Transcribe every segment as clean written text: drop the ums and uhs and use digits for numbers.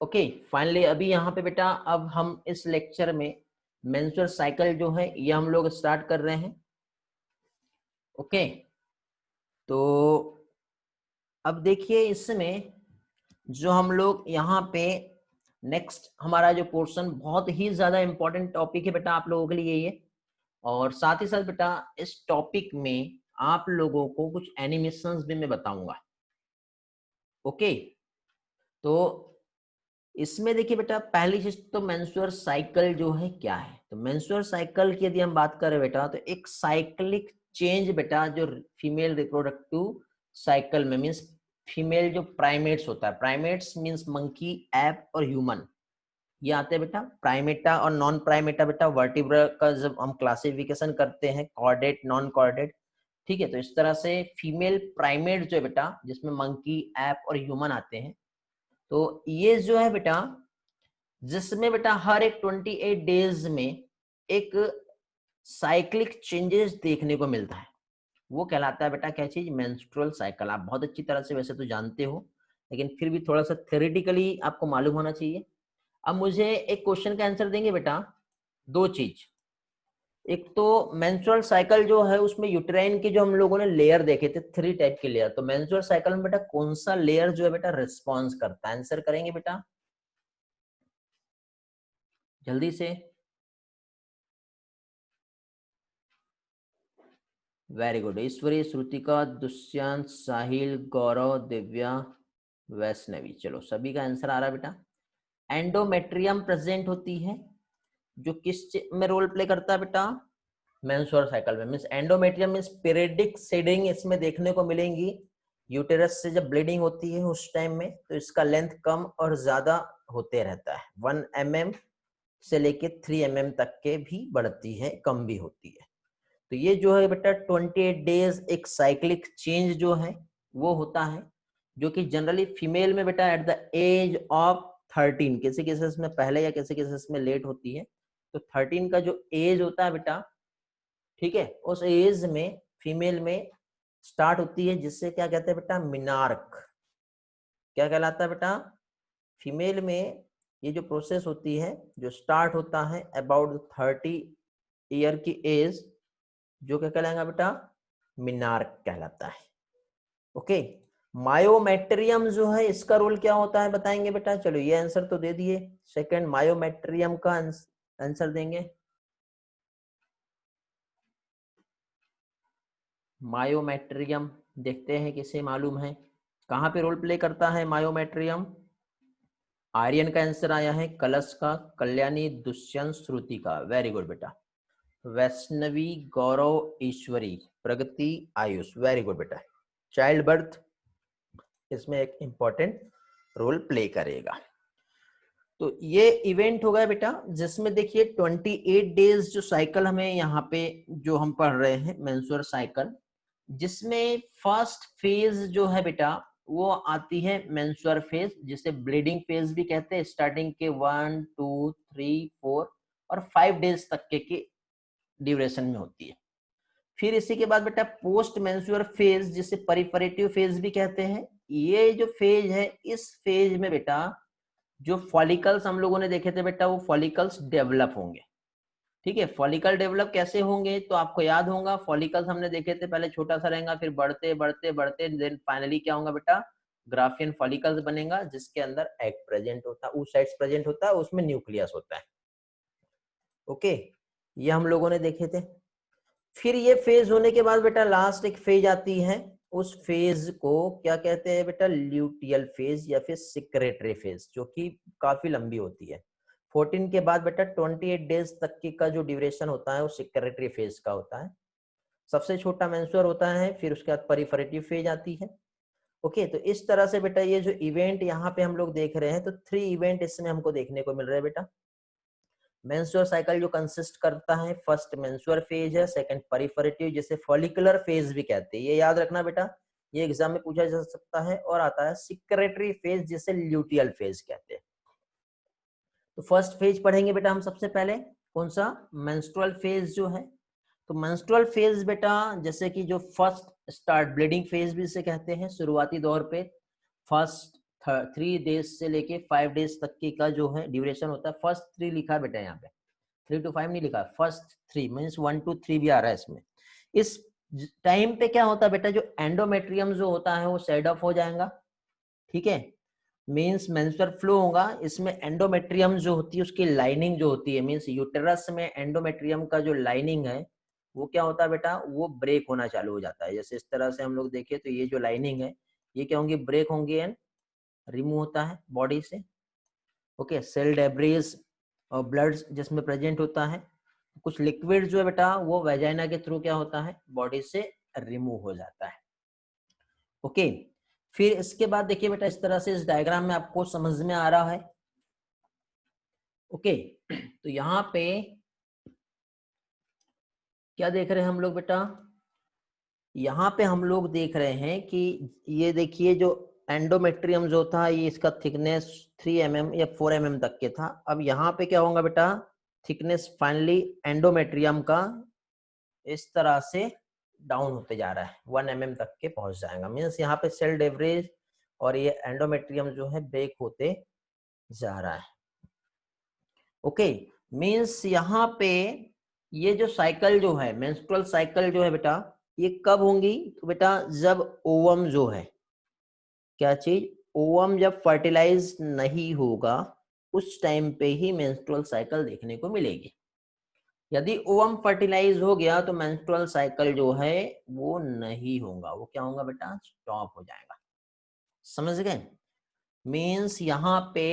Okay finally अभी यहाँ पे बेटा अब हम इस लेक्चर में मेंस्ट्रुअल साइकिल जो है ये हम लोग स्टार्ट कर रहे हैं। ओके तो अब देखिए इसमें जो हम लोग यहाँ पे नेक्स्ट हमारा जो पोर्शन बहुत ही ज्यादा इंपॉर्टेंट टॉपिक है बेटा आप लोगों के लिए ये, और साथ ही साथ बेटा इस टॉपिक में आप लोगों को कुछ एनिमेशंस भी मैं बताऊंगा। ओके तो इसमें देखिए बेटा पहली चीज तो मेंस्ट्रुअल साइकिल जो है क्या है, तो मेंस्ट्रुअल साइकिल की यदि हम बात करें बेटा तो एक साइक्लिक चेंज बेटा जो फीमेल रिप्रोडक्टिव साइकिल में मीन्स फीमेल जो प्राइमेट्स होता है, प्राइमेट्स मीन्स मंकी एप और ह्यूमन, ये आते हैं बेटा प्राइमेटा और नॉन प्राइमेटा बेटा वर्टिब्रा का जब हम क्लासिफिकेशन करते हैं कॉर्डेट नॉन कॉर्डेट, ठीक है। तो इस तरह से फीमेल प्राइमेट जो है बेटा जिसमें मंकी एप और ह्यूमन आते हैं, तो ये जो है बेटा जिसमें बेटा हर एक 28 डेज में एक साइक्लिक चेंजेस देखने को मिलता है, वो कहलाता है बेटा क्या चीज, मेंस्ट्रुअल साइकिल। आप बहुत अच्छी तरह से वैसे तो जानते हो लेकिन फिर भी थोड़ा सा थ्योरेटिकली आपको मालूम होना चाहिए। अब मुझे एक क्वेश्चन का आंसर देंगे बेटा दो चीज, एक तो मेंस्ट्रुअल साइकिल जो है उसमें यूट्राइन की जो हम लोगों ने लेयर देखे थे 3 टाइप के लेयर, तो मेंस्ट्रुअल साइकिल में बेटा कौन सा लेयर जो है बेटा रिस्पॉन्स करता है, आंसर करेंगे बेटा जल्दी से। वेरी गुड, ईश्वरी, श्रुतिका, दुष्यंत, साहिल, गौरव, दिव्या, वैष्णवी, चलो सभी का आंसर आ रहा है बेटा। एंडोमेट्रियम प्रेजेंट होती है जो किस में रोल प्ले करता है बेटा, मेंस्ट्रुअल साइकिल में। Means endometrium means periodic seeding इसमें देखने को मिलेंगी। यूटेरस से जब ब्लीडिंग होती है उस टाइम में तो इसका लेंथ कम और ज्यादा होते रहता है, 1 mm से लेके 3 mm तक के भी बढ़ती है, कम भी होती है। तो ये जो है बेटा 28 डेज एक साइक्लिक चेंज जो है वो होता है, जो कि जनरली फीमेल में बेटा एट द एज ऑफ 13, किसी केसेस में पहले या किसी केसेस में लेट होती है। तो 13 का जो एज होता है बेटा, ठीक है, उस एज में फीमेल में स्टार्ट होती है, जिससे क्या कहते हैं बेटा, मिनार्क। क्या कहलाता है बेटा, फीमेल में ये जो प्रोसेस होती है जो स्टार्ट होता है अबाउट 30 ईयर की एज, जो क्या कहलाएगा बेटा, मिनार्क कहलाता है। ओके मायोमेट्रियम जो है इसका रोल क्या होता है बताएंगे बेटा, चलो ये आंसर तो दे दिए, सेकंड मायोमेट्रियम का आंसर देंगे। मायोमेट्रियम देखते हैं किसे मालूम है, कहां पे रोल प्ले करता है मायोमेट्रियम। आर्यन का आंसर आया है, कलश का, कल्याणी, दुष्यंत, श्रुति का, वेरी गुड बेटा। वैष्णवी, गौरव, ईश्वरी, प्रगति, आयुष, वेरी गुड बेटा। चाइल्ड बर्थ इसमें एक इंपॉर्टेंट रोल प्ले करेगा। तो ये इवेंट हो गया बेटा जिसमें देखिए 28 डेज जो साइकिल हमें यहाँ पे जो हम पढ़ रहे हैं मेंस्ट्रुअल साइकिल, जिसमें फर्स्ट फेज जो है बेटा वो आती है मेंस्ट्रुअल फेज, जिसे ब्लीडिंग फेज भी कहते हैं। स्टार्टिंग के 1 2 3 4 और 5 डेज तक के ड्यूरेशन में होती है। फिर इसी के बाद बेटा पोस्ट मेंस्ट्रुअल फेज जिसे परिपरेटिव फेज भी कहते हैं। ये जो फेज है इस फेज में बेटा जो फॉलिकल्स हम लोगों ने देखे थे बेटा वो फॉलिकल्स डेवलप होंगे, ठीक है। फॉलिकल डेवलप कैसे होंगे तो आपको याद होगा, फॉलिकल्स हमने देखे थे पहले छोटा सा रहेगा, फिर बढ़ते बढ़ते बढ़ते देन फाइनली क्या होगा बेटा, ग्राफियन फॉलिकल्स बनेगा जिसके अंदर एग प्रेजेंट होता है, oocytes प्रेजेंट होता है, उसमें न्यूक्लियस होता है। ओके ये हम लोगों ने देखे थे। फिर ये फेज होने के बाद बेटा लास्ट एक फेज आती है, उस फेज को क्या कहते हैं बेटा, ल्यूटियल फेज या फिर सिक्रेटरी फेज, जो कि काफी लंबी होती है। 14 के बाद बेटा 28 डेज तक की का जो ड्यूरेशन होता है वो सिक्रेटरी फेज का होता है, सबसे छोटा मेंस्ट्रुअल होता है। फिर उसके बाद परिफरेटिव फेज आती है। ओके तो इस तरह से बेटा ये जो इवेंट यहाँ पे हम लोग देख रहे हैं, तो 3 इवेंट इसमें हमको देखने को मिल रहे हैं बेटा। मेंस्ट्रुअल साइकिल जो कंसिस्ट करता है, फर्स्ट मेंस्ट्रुअल फेज है, सेकंड परिफरेटिव जिसे फॉलिकुलर फेज भी कहते हैं, ये याद रखना बेटा, ये एग्जाम में पूछा जा सकता है। और आता है सिक्रेटरी फेज जिसे ल्यूटियल फेज कहते हैं। तो फर्स्ट फेज पढ़ेंगे बेटा हम सबसे पहले, कौन सा, मेंस्ट्रुअल फेज जो है। तो मेंस्ट्रुअल फेज बेटा जैसे कि जो फर्स्ट स्टार्ट ब्लीडिंग फेज भी इसे कहते हैं, शुरुआती दौर पे फर्स्ट 3 डेज से लेके 5 डेज तक की का जो है ड्यूरेशन होता है। फर्स्ट 3 लिखा है बेटा यहाँ पे, 3 to 5 नहीं लिखा, फर्स्ट 3 मीन्स 1 to 3 भी आ रहा है इसमें। इस टाइम पे क्या होता है बेटा, जो एंडोमेट्रियम जो होता है वो सेड ऑफ हो जाएगा, ठीक है, मीन्स मेंस्ट्रुअल फ्लो होगा। इसमें एंडोमेट्रियम जो होती है उसकी लाइनिंग जो होती है, मीन्स यूटेरस में एंडोमेट्रियम का जो लाइनिंग है वो क्या होता है बेटा, वो ब्रेक होना चालू हो जाता है। जैसे इस तरह से हम लोग देखें तो ये जो लाइनिंग है ये क्या होंगी, ब्रेक होंगी एंड रिमूव होता है बॉडी से। ओके, सेल डेब्रीज और ब्लड जिसमें प्रेजेंट होता है, कुछ लिक्विड जो है बेटा वो वेजाइना के थ्रू क्या होता है, बॉडी से रिमूव हो जाता है। ओके, फिर इसके बाद देखिए बेटा इस तरह से इस डायग्राम में आपको समझ में आ रहा है। ओके, तो यहाँ पे क्या देख रहे हैं हम लोग बेटा, यहाँ पे हम लोग देख रहे हैं कि ये देखिए जो एंडोमेट्रियम जो था ये इसका थिकनेस 3 mm या 4 mm तक के था। अब यहाँ पे क्या होगा बेटा, थिकनेस फाइनली एंडोमेट्रियम का इस तरह से डाउन होते जा रहा है, 1 mm तक के पहुंच जाएगा। मीन्स यहाँ पे सेल डेब्रिज और ये एंडोमेट्रियम जो है ब्रेक होते जा रहा है। ओके, मीन्स यहाँ पे ये जो साइकिल जो है, मेंस्ट्रुअल साइकिल जो है बेटा, ये कब होंगी, तो बेटा जब ओवम जो है, क्या चीज, ओवम जब फर्टिलाइज नहीं होगा उस टाइम पे ही मेंस्ट्रुअल साइकिल देखने को मिलेगी। यदि ओवम फर्टिलाइज हो गया तो मेंस्ट्रुअल साइकिल जो है वो नहीं होगा, वो क्या होगा बेटा, स्टॉप हो जाएगा। समझ गए, मीन्स यहाँ पे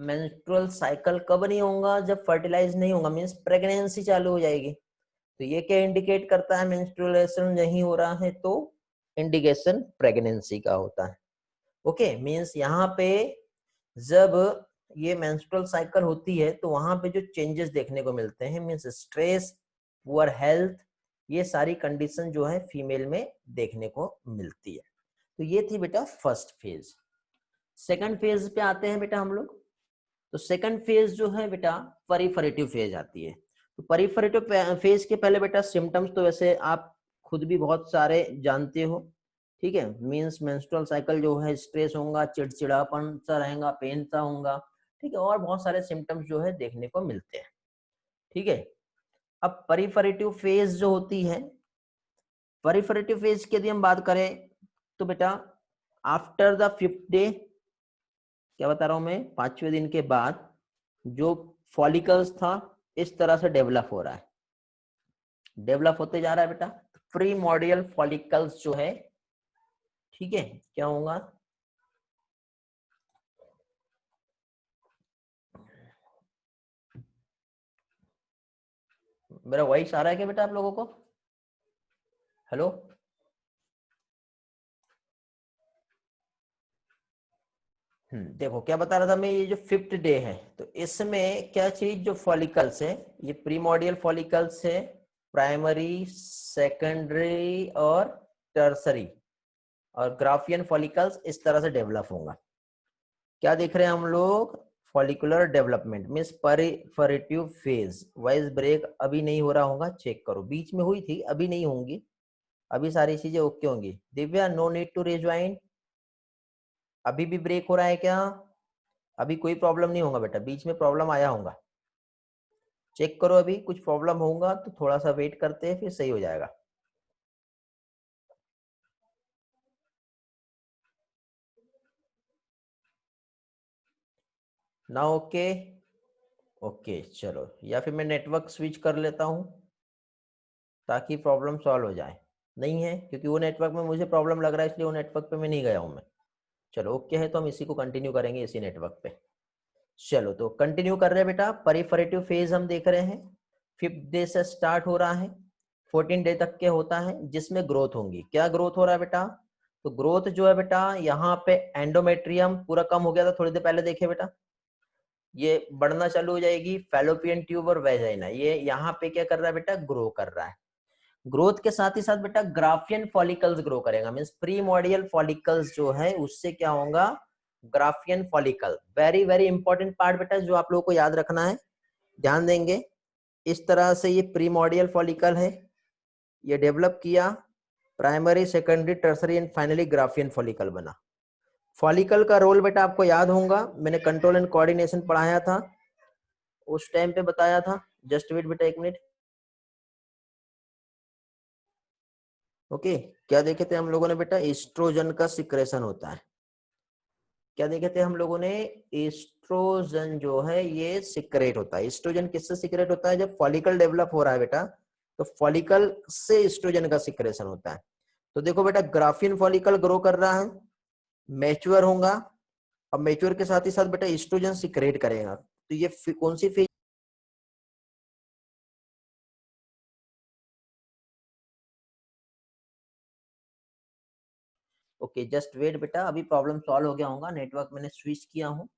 मेंस्ट्रुअल साइकिल कब नहीं होगा, जब फर्टिलाइज नहीं होगा, मीन्स प्रेगनेंसी चालू हो जाएगी। तो ये क्या इंडिकेट करता है, मेंस्ट्रुएशन नहीं हो रहा है तो इंडिकेशन प्रेगनेंसी का होता है। ओके, मीन्स यहाँ पे जब ये मेंस्ट्रुअल साइकिल होती है तो वहां पे जो चेंजेस देखने को मिलते हैं, मीन्स स्ट्रेस, पुअर हेल्थ, ये सारी कंडीशन जो है फीमेल में देखने को मिलती है। तो ये थी बेटा फर्स्ट फेज। सेकंड फेज पे आते हैं बेटा हम लोग। तो सेकंड फेज जो है बेटा परिफरेटिव फेज आती है। तो परिफरेटिव फेज के पहले बेटा सिम्टम्स तो वैसे आप खुद भी बहुत सारे जानते हो, ठीक है, मीन्स मेंस्ट्रुअल साइकिल जो है स्ट्रेस होगा, चिड़चिड़ापन सा रहेगा, पेन सा होगा, ठीक है, और बहुत सारे सिम्टम्स जो है देखने को मिलते हैं, ठीक है। अब परिफरेटिव फेज जो होती है, परिफरेटिव फेज की यदि हम बात करें तो बेटा आफ्टर द 5th डे, क्या बता रहा हूं मैं, 5वें दिन के बाद जो फॉलिकल्स था इस तरह से डेवलप हो रहा है, डेवलप होते जा रहा है बेटा। प्रीमोर्डियल फॉलिकल्स जो है, ठीक है, क्या होगा, मेरा वॉइस आ रहा है क्या बेटा आप लोगों को, हेलो, देखो क्या बता रहा था मैं, ये जो 5th डे है तो इसमें क्या चीज, जो फॉलिकल्स है ये प्रीमोर्डियल फॉलिकल्स है, प्राइमरी, सेकेंडरी और टर्सरी, और ग्राफियन फॉलिकल्स इस तरह से डेवलप होगा। क्या देख रहे हैं हम लोग, follicular development means proliferative phase. Voice break अभी नहीं हो रहा होगा, चेक करो, बीच में हुई थी अभी नहीं होंगी, अभी सारी चीजें ओके होंगी। Divya no need to rejoin, अभी भी ब्रेक हो रहा है क्या, अभी कोई प्रॉब्लम नहीं होगा बेटा, बीच में प्रॉब्लम आया होगा, चेक करो, अभी कुछ प्रॉब्लम होगा तो थोड़ा सा वेट करते हैं फिर सही हो जाएगा। ना ओके, ओके चलो, या फिर मैं नेटवर्क स्विच कर लेता हूं ताकि प्रॉब्लम सॉल्व हो जाए। नहीं है, क्योंकि वो नेटवर्क में मुझे प्रॉब्लम लग रहा है इसलिए वो नेटवर्क पे मैं नहीं गया हूं मैं। चलो ओके है, तो हम इसी को कंटिन्यू करेंगे इसी नेटवर्क पे। चलो तो कंटिन्यू कर रहे हैं बेटा, परिफरेटिव फेज हम देख रहे हैं, 5th डे से स्टार्ट हो रहा है, 14 डे तक के होता है, जिसमें ग्रोथ होंगी। क्या ग्रोथ हो रहा है बेटा, तो ग्रोथ जो है बेटा यहाँ पे एंडोमेट्रियम पूरा कम हो गया था थोड़ी देर पहले, देखे बेटा, ये बढ़ना चालू हो जाएगी, फैलोपियन ट्यूब और वेजाइना, ये यहाँ पे क्या कर रहा है बेटा, ग्रो कर रहा है। ग्रोथ के साथ ही साथ बेटा ग्राफियन फॉलिकल्स ग्रो करेगा, मींस प्रीमोर्डियल फॉलिकल्स जो है उससे क्या होगा, Graafian follicle. Very very important part बेटा जो आप लोगों को याद रखना है, ध्यान देंगे। इस तरह से ये प्रीमोर्डियल फॉलिकल है, ये डेवलप किया, primary, secondary, tertiary and finally Graafian follicle बना। फॉलिकल का रोल बेटा आपको याद होगा, मैंने कंट्रोल एंड कोऑर्डिनेशन पढ़ाया था, उस टाइम पे बताया था। जस्ट वेट बेटा 1 मिनट। ओके, क्या देखे थे हम लोगों ने बेटा? एस्ट्रोजन का सिक्रेशन होता है। क्या देखे थे हम लोगों ने? एस्ट्रोजन जो है ये सिक्रेट होता है। एस्ट्रोजन किससे सिक्रेट होता है? जब फॉलिकल डेवलप हो रहा है बेटा, तो फॉलिकल से एस्ट्रोजन का सिक्रेशन होता है। तो देखो बेटा, ग्राफिन फॉलिकल ग्रो कर रहा है, मैच्योर होगा, अब मैच्योर के साथ ही साथ बेटा एस्ट्रोजन सिक्रेट करेगा। तो ये कौन सी फेज? ओके जस्ट वेट बेटा, अभी प्रॉब्लम सॉल्व हो गया होगा। नेटवर्क मैंने स्विच किया हूँ,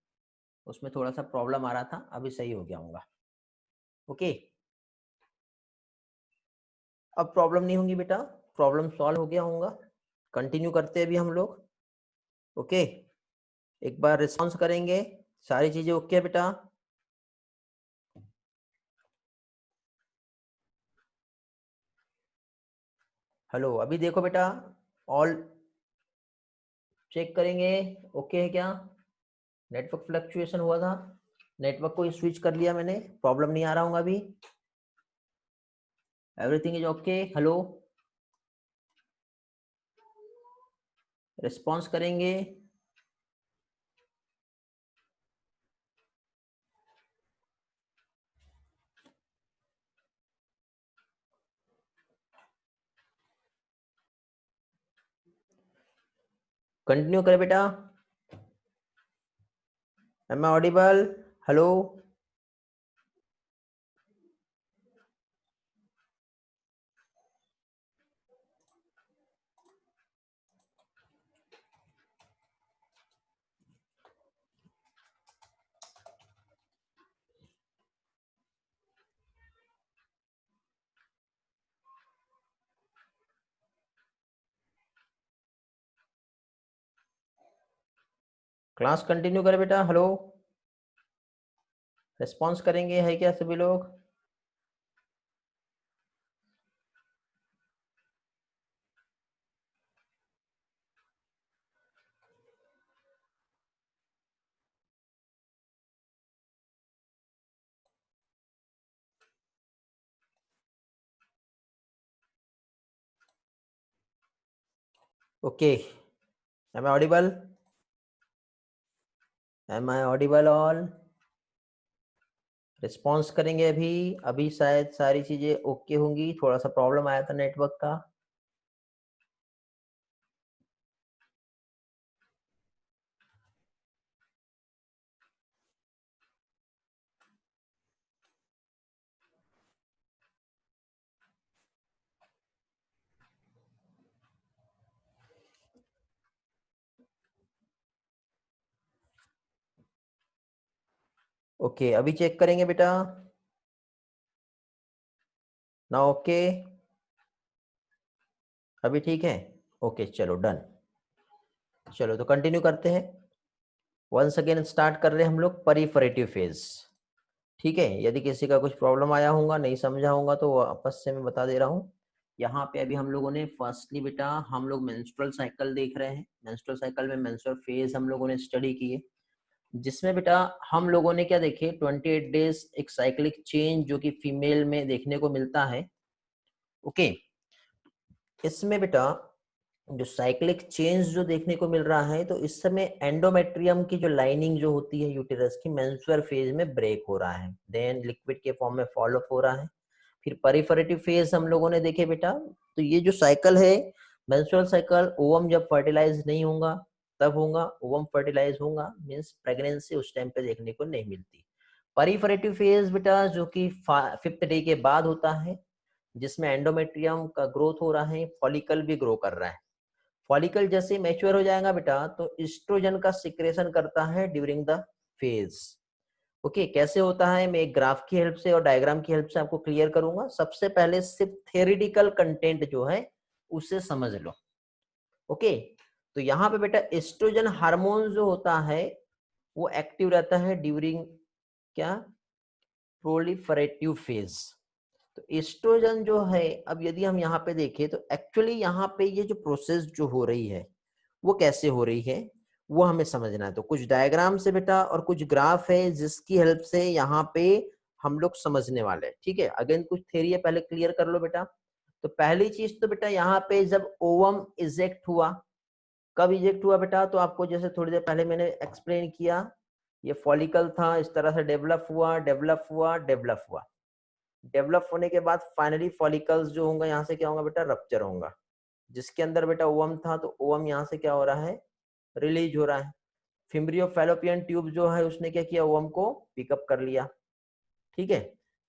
उसमें थोड़ा सा प्रॉब्लम आ रहा था, अभी सही हो गया होगा। ओके, अब प्रॉब्लम नहीं होगी बेटा, प्रॉब्लम सॉल्व हो गया होगा। कंटिन्यू करते हैं अभी हम लोग। ओके, एक बार रिस्पॉन्स करेंगे। सारी चीजें ओके है बेटा? हेलो, अभी देखो बेटा, ऑल चेक करेंगे, ओके है क्या? नेटवर्क फ्लक्चुएशन हुआ था, नेटवर्क को स्विच कर लिया मैंने, प्रॉब्लम नहीं आ रहा होगा अभी? Everything is okay? Hello, response करेंगे। कंटिन्यू करें बेटा। Am I audible? Hello, class continue करें बेटा। हेलो, रिस्पॉन्स करेंगे, है क्या सभी लोग? Okay, am I audible? Am I audible all? Response करेंगे अभी। अभी शायद सारी चीजें ओके होंगी, थोड़ा सा प्रॉब्लम आया था नेटवर्क का। ओके, अभी चेक करेंगे बेटा। ना ओके, अभी ठीक है? ओके चलो डन। चलो तो कंटिन्यू करते हैं। वंस अगेन स्टार्ट कर रहे हैं हम लोग परिफरेटिव फेज। ठीक है, यदि किसी का कुछ प्रॉब्लम आया होगा, नहीं समझा होगा, तो वापस से मैं बता दे रहा हूँ। यहाँ पे अभी हम लोगों ने फर्स्टली बेटा हम लोग मेंस्ट्रुअल साइकिल देख रहे हैं। मेंस्ट्रुअल साइकिल में मेंस्ट्रुअल फेज हम लोगों ने स्टडी की है, जिसमें बेटा हम लोगों ने क्या देखे? 28 डेज एक साइक्लिक चेंज जो कि फीमेल में देखने को मिलता है। ओके, इसमें बेटा जो साइक्लिक चेंज जो देखने को मिल रहा है, तो इस समय एंडोमेट्रियम की जो लाइनिंग जो होती है यूटेरस की, मेंस्ट्रुअल फेज में ब्रेक हो रहा है, देन लिक्विड के फॉर्म में फॉलो अप हो रहा है। फिर परिफरेटिव फेज हम लोगों ने देखे बेटा, तो ये जो साइकिल है मेंस्ट्रुअल साइकिल, ओवम जब फर्टिलाइज नहीं होगा तब होगा, ओवम फर्टिलाइज होगा मींस प्रेगनेंसी उस टाइम पे देखने को नहीं मिलती। परिफरेटिव फेज बेटा जो कि 5th डे के बाद होता है, जिसमें एंडोमेट्रियम का ग्रोथ हो रहा है, फॉलिकल भी ग्रो कर रहा है। फॉलिकल जैसे मैच्योर हो जाएगा बेटा, तो एस्ट्रोजन का सिक्रेशन करता है ड्यूरिंग द फेज। ओके, कैसे होता है मैं एक ग्राफ की हेल्प से और डायग्राम की हेल्प से आपको क्लियर करूंगा। सबसे पहले सिर्फ थ्योरेटिकल कंटेंट जो है उसे समझ लो। ओके, तो यहाँ पे बेटा एस्ट्रोजन हार्मोन जो होता है वो एक्टिव रहता है ड्यूरिंग क्या? Proliferative phase. तो एस्ट्रोजन जो है, अब यदि हम यहाँ पे देखें तो एक्चुअली यहाँ पे ये जो प्रोसेस जो हो रही है वो कैसे हो रही है? वो हमें समझना है। तो कुछ डायग्राम से बेटा और कुछ ग्राफ है जिसकी हेल्प से यहाँ पे हम लोग समझने वाले हैं। ठीक है, अगेन कुछ थ्योरी है, पहले क्लियर कर लो बेटा। तो पहली चीज तो बेटा यहाँ पे जब ओवम इजेक्ट हुआ, कब इजेक्ट हुआ बेटा, तो आपको जैसे थोड़ी देर पहले मैंने एक्सप्लेन किया, ये फॉलिकल था, इस तरह से डेवलप हुआ डेवलप हुआ डेवलप हुआ। डेवलप होने के बाद फाइनली फॉलिकल्स जो होंगे यहाँ से क्या होगा बेटा, रप्चर होगा। जिसके अंदर बेटा ओवम था, तो ओवम यहाँ से क्या हो रहा है, रिलीज हो रहा है। फिम्ब्रियो फैलोपियन ट्यूब जो है उसने क्या किया, ओवम को पिकअप कर लिया। ठीक है,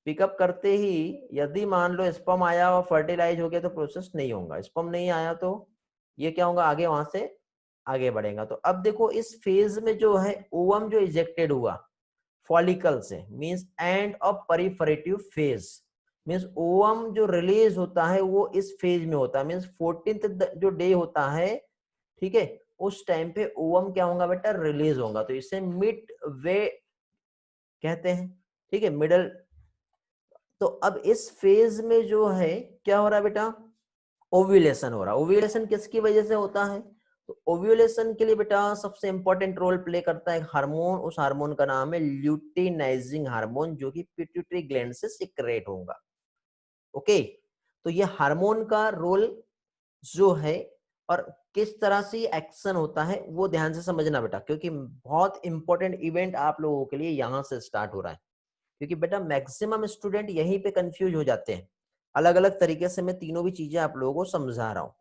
पिकअप करते ही यदि मान लो स्पर्म आया और फर्टिलाइज हो गया तो प्रोसेस नहीं होगा, स्पर्म नहीं आया तो ये क्या होगा, आगे वहां से आगे बढ़ेगा। तो अब देखो इस फेज में जो है ओवम जो इजेक्टेड हुआ फॉलिकल से, means end of proliferative phase, means ovum जो रिलीज होता है वो इस फेज में होता है, मींस 14th जो डे होता है, ठीक है, उस टाइम पे ओवम क्या होगा बेटा, रिलीज होगा। तो इसे मिड वे कहते हैं। ठीक है, मिडल। तो अब इस फेज में जो है क्या हो रहा है बेटा, ओव्यूलेशन हो रहा है। ओव्यूलेशन किसकी वजह से होता है, तो ओव्यूलेशन के लिए बेटा सबसे इंपॉर्टेंट रोल प्ले करता है हार्मोन, उस हार्मोन का नाम है ल्यूटिनाइजिंग हार्मोन, जो कि पिट्यूटरी ग्लैंड से सिक्रेट होगा। ओके, तो ये हार्मोन का रोल जो है और किस तरह से एक्शन होता है वो ध्यान से समझना बेटा, क्योंकि बहुत इंपॉर्टेंट इवेंट आप लोगों के लिए यहां से स्टार्ट हो रहा है। क्योंकि बेटा मैक्सिमम स्टूडेंट यहीं पे कंफ्यूज हो जाते हैं। अलग अलग तरीके से मैं तीनों भी चीजें आप लोगों को समझा रहा हूँ।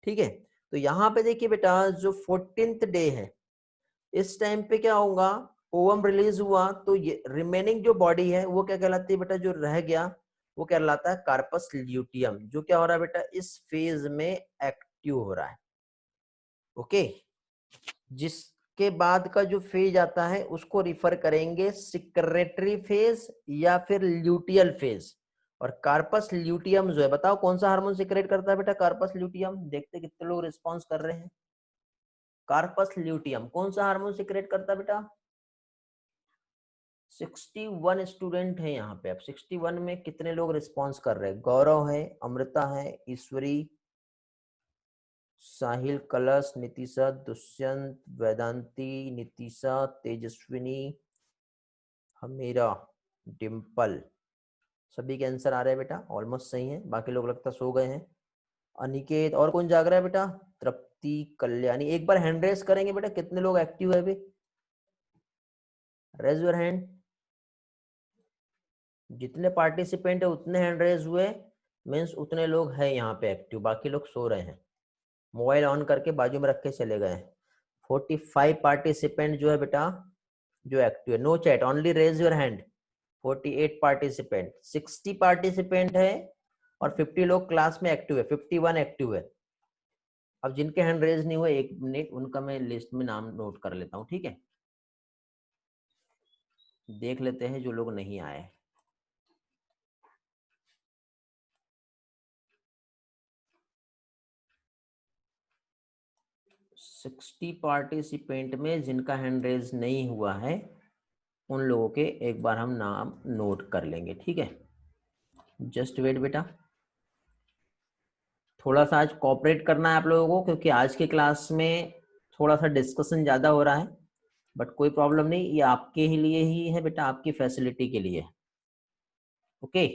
ठीक है, तो यहाँ पे देखिए बेटा जो 14th डे है, इस टाइम पे क्या होगा, ओवम रिलीज हुआ तो ये रिमेनिंग जो बॉडी है वो क्या कहलाती है बेटा, जो रह गया वो कहलाता है कार्पस ल्यूटियम, जो क्या हो रहा है बेटा, इस फेज में एक्टिव हो रहा है। ओके, जिसके बाद का जो फेज आता है उसको रिफर करेंगे सिक्रेटरी फेज या फिर ल्यूटियल फेज। और कार्पस ल्यूटियम जो है, बताओ कौन सा हार्मोन सिक्रेट करता है बेटा, कार्पस ल्यूटियम, देखते कितने लोग रिस्पॉन्स कर रहे हैं। कार्पस ल्यूटियम कौन सा हार्मोन सिक्रेट करता है बेटा, 61 स्टूडेंट है यहाँ पे। अब 61 में कितने लोग रिस्पॉन्स कर रहे हैं, गौरव है, अमृता है, ईश्वरी, साहिल, कलश, नीतिशा, दुष्यंत, वेदांती, नीतिशा, तेजस्विनी, हमीरा, डिम्पल, सभी के आंसर आ रहे हैं बेटा, ऑलमोस्ट सही है। बाकी लोग लगता सो गए हैं। अनिकेत, और कौन जाग रहा है बेटा, तृप्ति, कल्याणी। एक बार हैंड रेस करेंगे बेटा, कितने लोग एक्टिव है अभी, रेज योर हैंड। जितने पार्टिसिपेंट है उतने हैंड रेज हुए, मीन्स उतने लोग हैं यहाँ पे एक्टिव, बाकी लोग सो रहे हैं, मोबाइल ऑन करके बाजू में रख के चले गए हैं। 45 पार्टिसिपेंट जो है बेटा जो एक्टिव है, no chat, only raise your hand. 48 participant, 60 participant है और 50 लोग क्लास में एक्टिव है, 51 एक्टिव है। अब जिनके हैंड रेज नहीं हुए, 1 मिनट उनका मैं लिस्ट में नाम नोट कर लेता हूँ। ठीक है, देख लेते हैं जो लोग नहीं आए। सिक्सटी पार्टिसिपेंट में जिनका हैंड रेज नहीं हुआ है उन लोगों के एक बार हम नाम नोट कर लेंगे। ठीक है, जस्ट वेट बेटा, थोड़ा सा आज कोऑपरेट करना है आप लोगों को, क्योंकि आज के क्लास में थोड़ा सा डिस्कशन ज़्यादा हो रहा है। बट कोई प्रॉब्लम नहीं, ये आपके ही लिए ही है बेटा, आपकी फैसिलिटी के लिए। ओके,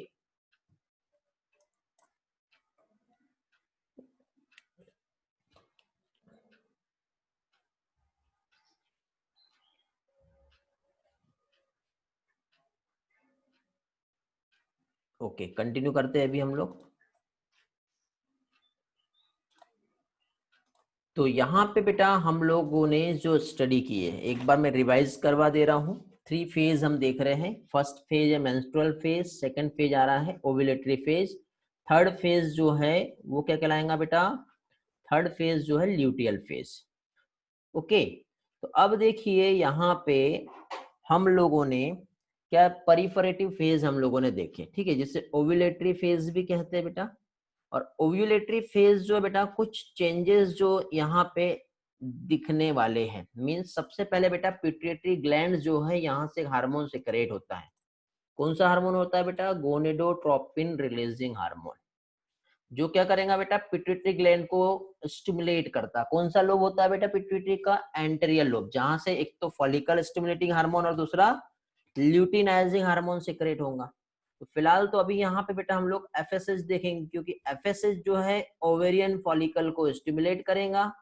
ओके, कंटिन्यू करते हैं अभी हम लोग। तो यहाँ पे बेटा हम लोगों ने जो स्टडी की है, एक बार मैं रिवाइज करवा दे रहा हूँ। 3 फेज हम देख रहे हैं। फर्स्ट फेज है मेंस्ट्रुअल फेज, सेकंड फेज आ रहा है ओव्यूलेटरी फेज, थर्ड फेज जो है वो क्या कहलाएगा बेटा, थर्ड फेज जो है ल्यूटियल फेज। ओके, तो अब देखिए यहाँ पे हम लोगों ने क्या परिफरेटिव फेज हम लोगों ने देखे, ठीक है, जिसे ओव्यूलेटरी फेज भी कहते हैं बेटा। और ओव्यूलेटरी फेज जो है बेटा, कुछ चेंजेस जो यहाँ पे दिखने वाले हैं, मींस सबसे पहले बेटा पिट्यूटरी ग्लैंड जो है यहाँ से हार्मोन सिक्रेट होता है। कौन सा हार्मोन होता है बेटा, गोनेडोट्रोपिन रिलीजिंग हार्मोन। जो क्या करेगा बेटा, पिट्यूटरी ग्लैंड को स्टिमुलेट करता। कौन सा लोब होता है बेटा पिट्यूटरी का? एंटेरियर लोब, जहां से एक तो फॉलिकल स्टिमुलेटिंग हार्मोन और दूसरा ल्यूटिनाइजिंग हार्मोन सिक्रेट होगा। तो फिलहाल तो अभी यहाँ पे बेटा हम लोग एफएसएच देखेंगे, क्योंकि एफएसएच जो है ओवेरियन फॉलिकल को स्टिमुलेट करेगा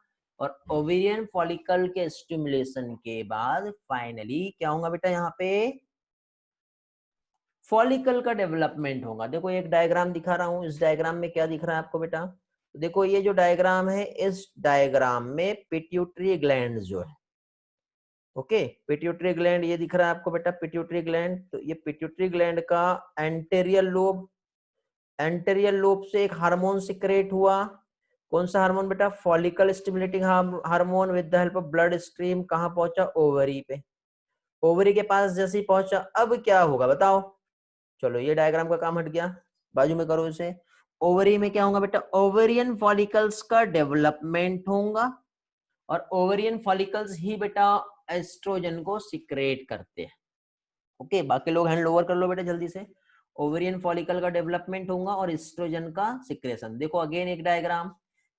और ओवेरियन फॉलिकल के स्टिमुलेशन के बाद फाइनली क्या होगा बेटा, यहाँ पे फॉलिकल का डेवलपमेंट होगा। देखो एक डायग्राम दिखा रहा हूं, इस डायग्राम में क्या दिख रहा है आपको बेटा? तो देखो ये जो डायग्राम है, इस डायग्राम में पिट्यूटरी ग्लैंड जो है, ओके, पिट्यूटरी ग्लैंड ये दिख रहा है आपको बेटा, पिट्यूटरी ग्लैंड। तो ये पिट्यूटरी ग्लैंड का एंटेरियर लोब, एंटेरियर लोब से एक हार्मोन सिक्रेट हुआ। कौन सा हार्मोन बेटा? Follicle stimulating hormone with the help of blood stream. कहां पहुंचा? ओवरी पे। ओवरी के पास जैसे ही पहुंचा, अब क्या होगा बताओ? चलो ये डायग्राम का काम हट गया, बाजू में करो इसे। ओवरी में क्या होगा बेटा? ओवेरियन फॉलिकल्स का डेवलपमेंट होगा और ओवेरियन फॉलिकल्स ही बेटा एस्ट्रोजन को सिक्रेट करते हैं। ओके, बाकी लोग हैंड ओवर कर लो बेटा जल्दी से। ओवेरियन फॉलिकल का डेवलपमेंट होगा और एस्ट्रोजन का सिक्रेशन। देखो अगेन एक डायग्राम,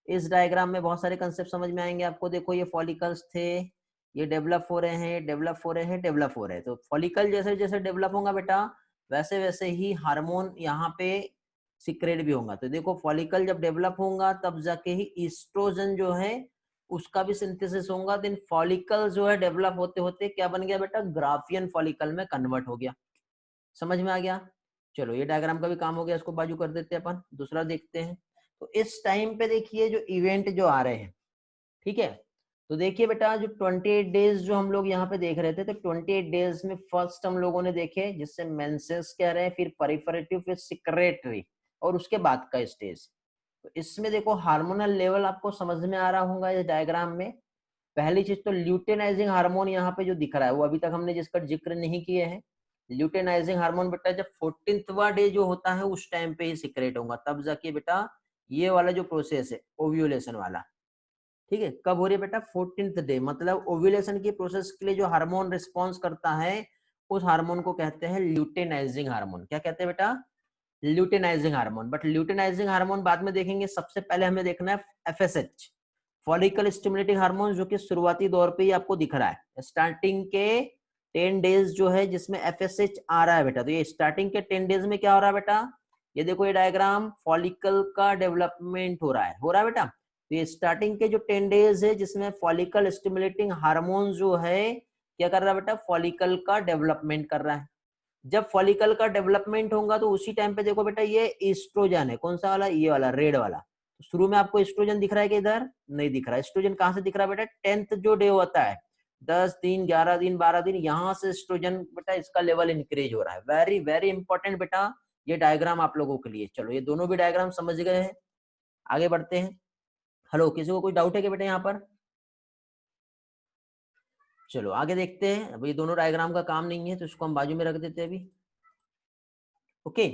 इस डायग्राम में बहुत सारे कंसेप्ट समझ में आएंगे आपको। देखो ये फॉलिकल्स थे, ये डेवलप हो रहे हैं, डेवलप हो रहे हैं, डेवलप हो रहे हैं। तो फॉलिकल जैसे जैसे डेवलप होगा बेटा, वैसे वैसे ही हार्मोन यहाँ पे सिक्रेट भी होगा। तो देखो फॉलिकल जब डेवलप होगा तब जाके ही ईस्ट्रोजन जो है उसका भी सिंथेसिस होगा। देन फॉलिकल जो है डेवलप होते होते क्या बन गया बेटा? ग्राफियन फॉलिकल में कन्वर्ट हो गया। समझ में आ गया? चलो ये डायग्राम का भी काम हो गया, इसको बाजू कर देते हैं अपन, दूसरा देखते हैं। तो इस टाइम पे देखिए जो इवेंट जो आ रहे हैं, ठीक है। तो देखिए बेटा जो 28 डेज जो हम लोग यहाँ पे देख रहे थे, तो 28 डेज में फर्स्ट हम लोगों ने देखे जिससे मेंसेस कह रहे हैं, फिर परिफरेटिव, फिर सिक्रेटरी और उसके बाद का स्टेज। तो इसमें देखो हार्मोनल लेवल आपको समझ में आ रहा होगा इस डायग्राम में। पहली चीज तो ल्यूटेनाइजिंग हार्मोन यहाँ पे जो दिख रहा है वो अभी तक हमने जिसका जिक्र नहीं किए हैं। ल्यूटेनाइजिंग हार्मोन बेटा जब 14वां डे जो होता है उस टाइम पे ही सिक्रेट होगा, तब जाके बेटा ये वाला जो प्रोसेस है ओव्यूलेशन वाला, ठीक है, कब हो रही है बेटा? 14th day. मतलब ओव्यूलेशन की प्रोसेस के लिए जो हार्मोन रिस्पॉन्स करता है उस हार्मोन को कहते हैं ल्यूटेनाइजिंग हार्मोन। क्या कहते हैं बेटा? Luteinising hormone. But luteinising hormone बाद में देखेंगे, सबसे पहले हमें देखना है एफएसएच, फॉलिकल स्टिमुलेटिंग हार्मोन, जो कि शुरुआती दौर पे ही आपको दिख रहा है। स्टार्टिंग के 10 डेज जो है जिसमें एफएसएच आ रहा है बेटा। तो ये स्टार्टिंग के 10 डेज में क्या हो रहा है बेटा? ये देखो ये डायग्राम, फॉलिकल का डेवलपमेंट हो रहा है बेटा। तो ये स्टार्टिंग के जो 10 डेज है जिसमें फॉलिकल स्टिमुलेटिंग हार्मोन जो है क्या कर रहा है बेटा? फॉलिकल का डेवलपमेंट कर रहा है। जब फॉलिकल का डेवलपमेंट होगा तो उसी टाइम पे देखो बेटा ये एस्ट्रोजन है। कौन सा वाला? ये वाला रेड वाला। तो शुरू में आपको एस्ट्रोजन दिख रहा है कि इधर नहीं दिख रहा है? एस्ट्रोजन कहां से दिख रहा है बेटा? 10th जो डे होता है, 10 दिन, 11 दिन, 12 दिन, यहाँ से एस्ट्रोजन बेटा इसका लेवल इंक्रीज हो रहा है। वेरी वेरी इंपॉर्टेंट बेटा ये डायग्राम आप लोगों के लिए। चलो ये दोनों भी डायग्राम समझ गए हैं, आगे बढ़ते हैं। हेलो, किसी को कोई डाउट है कि बेटा यहाँ पर? चलो आगे देखते हैं। अब ये दोनों डायग्राम का काम नहीं है तो इसको हम बाजू में रख देते हैं अभी। ओके,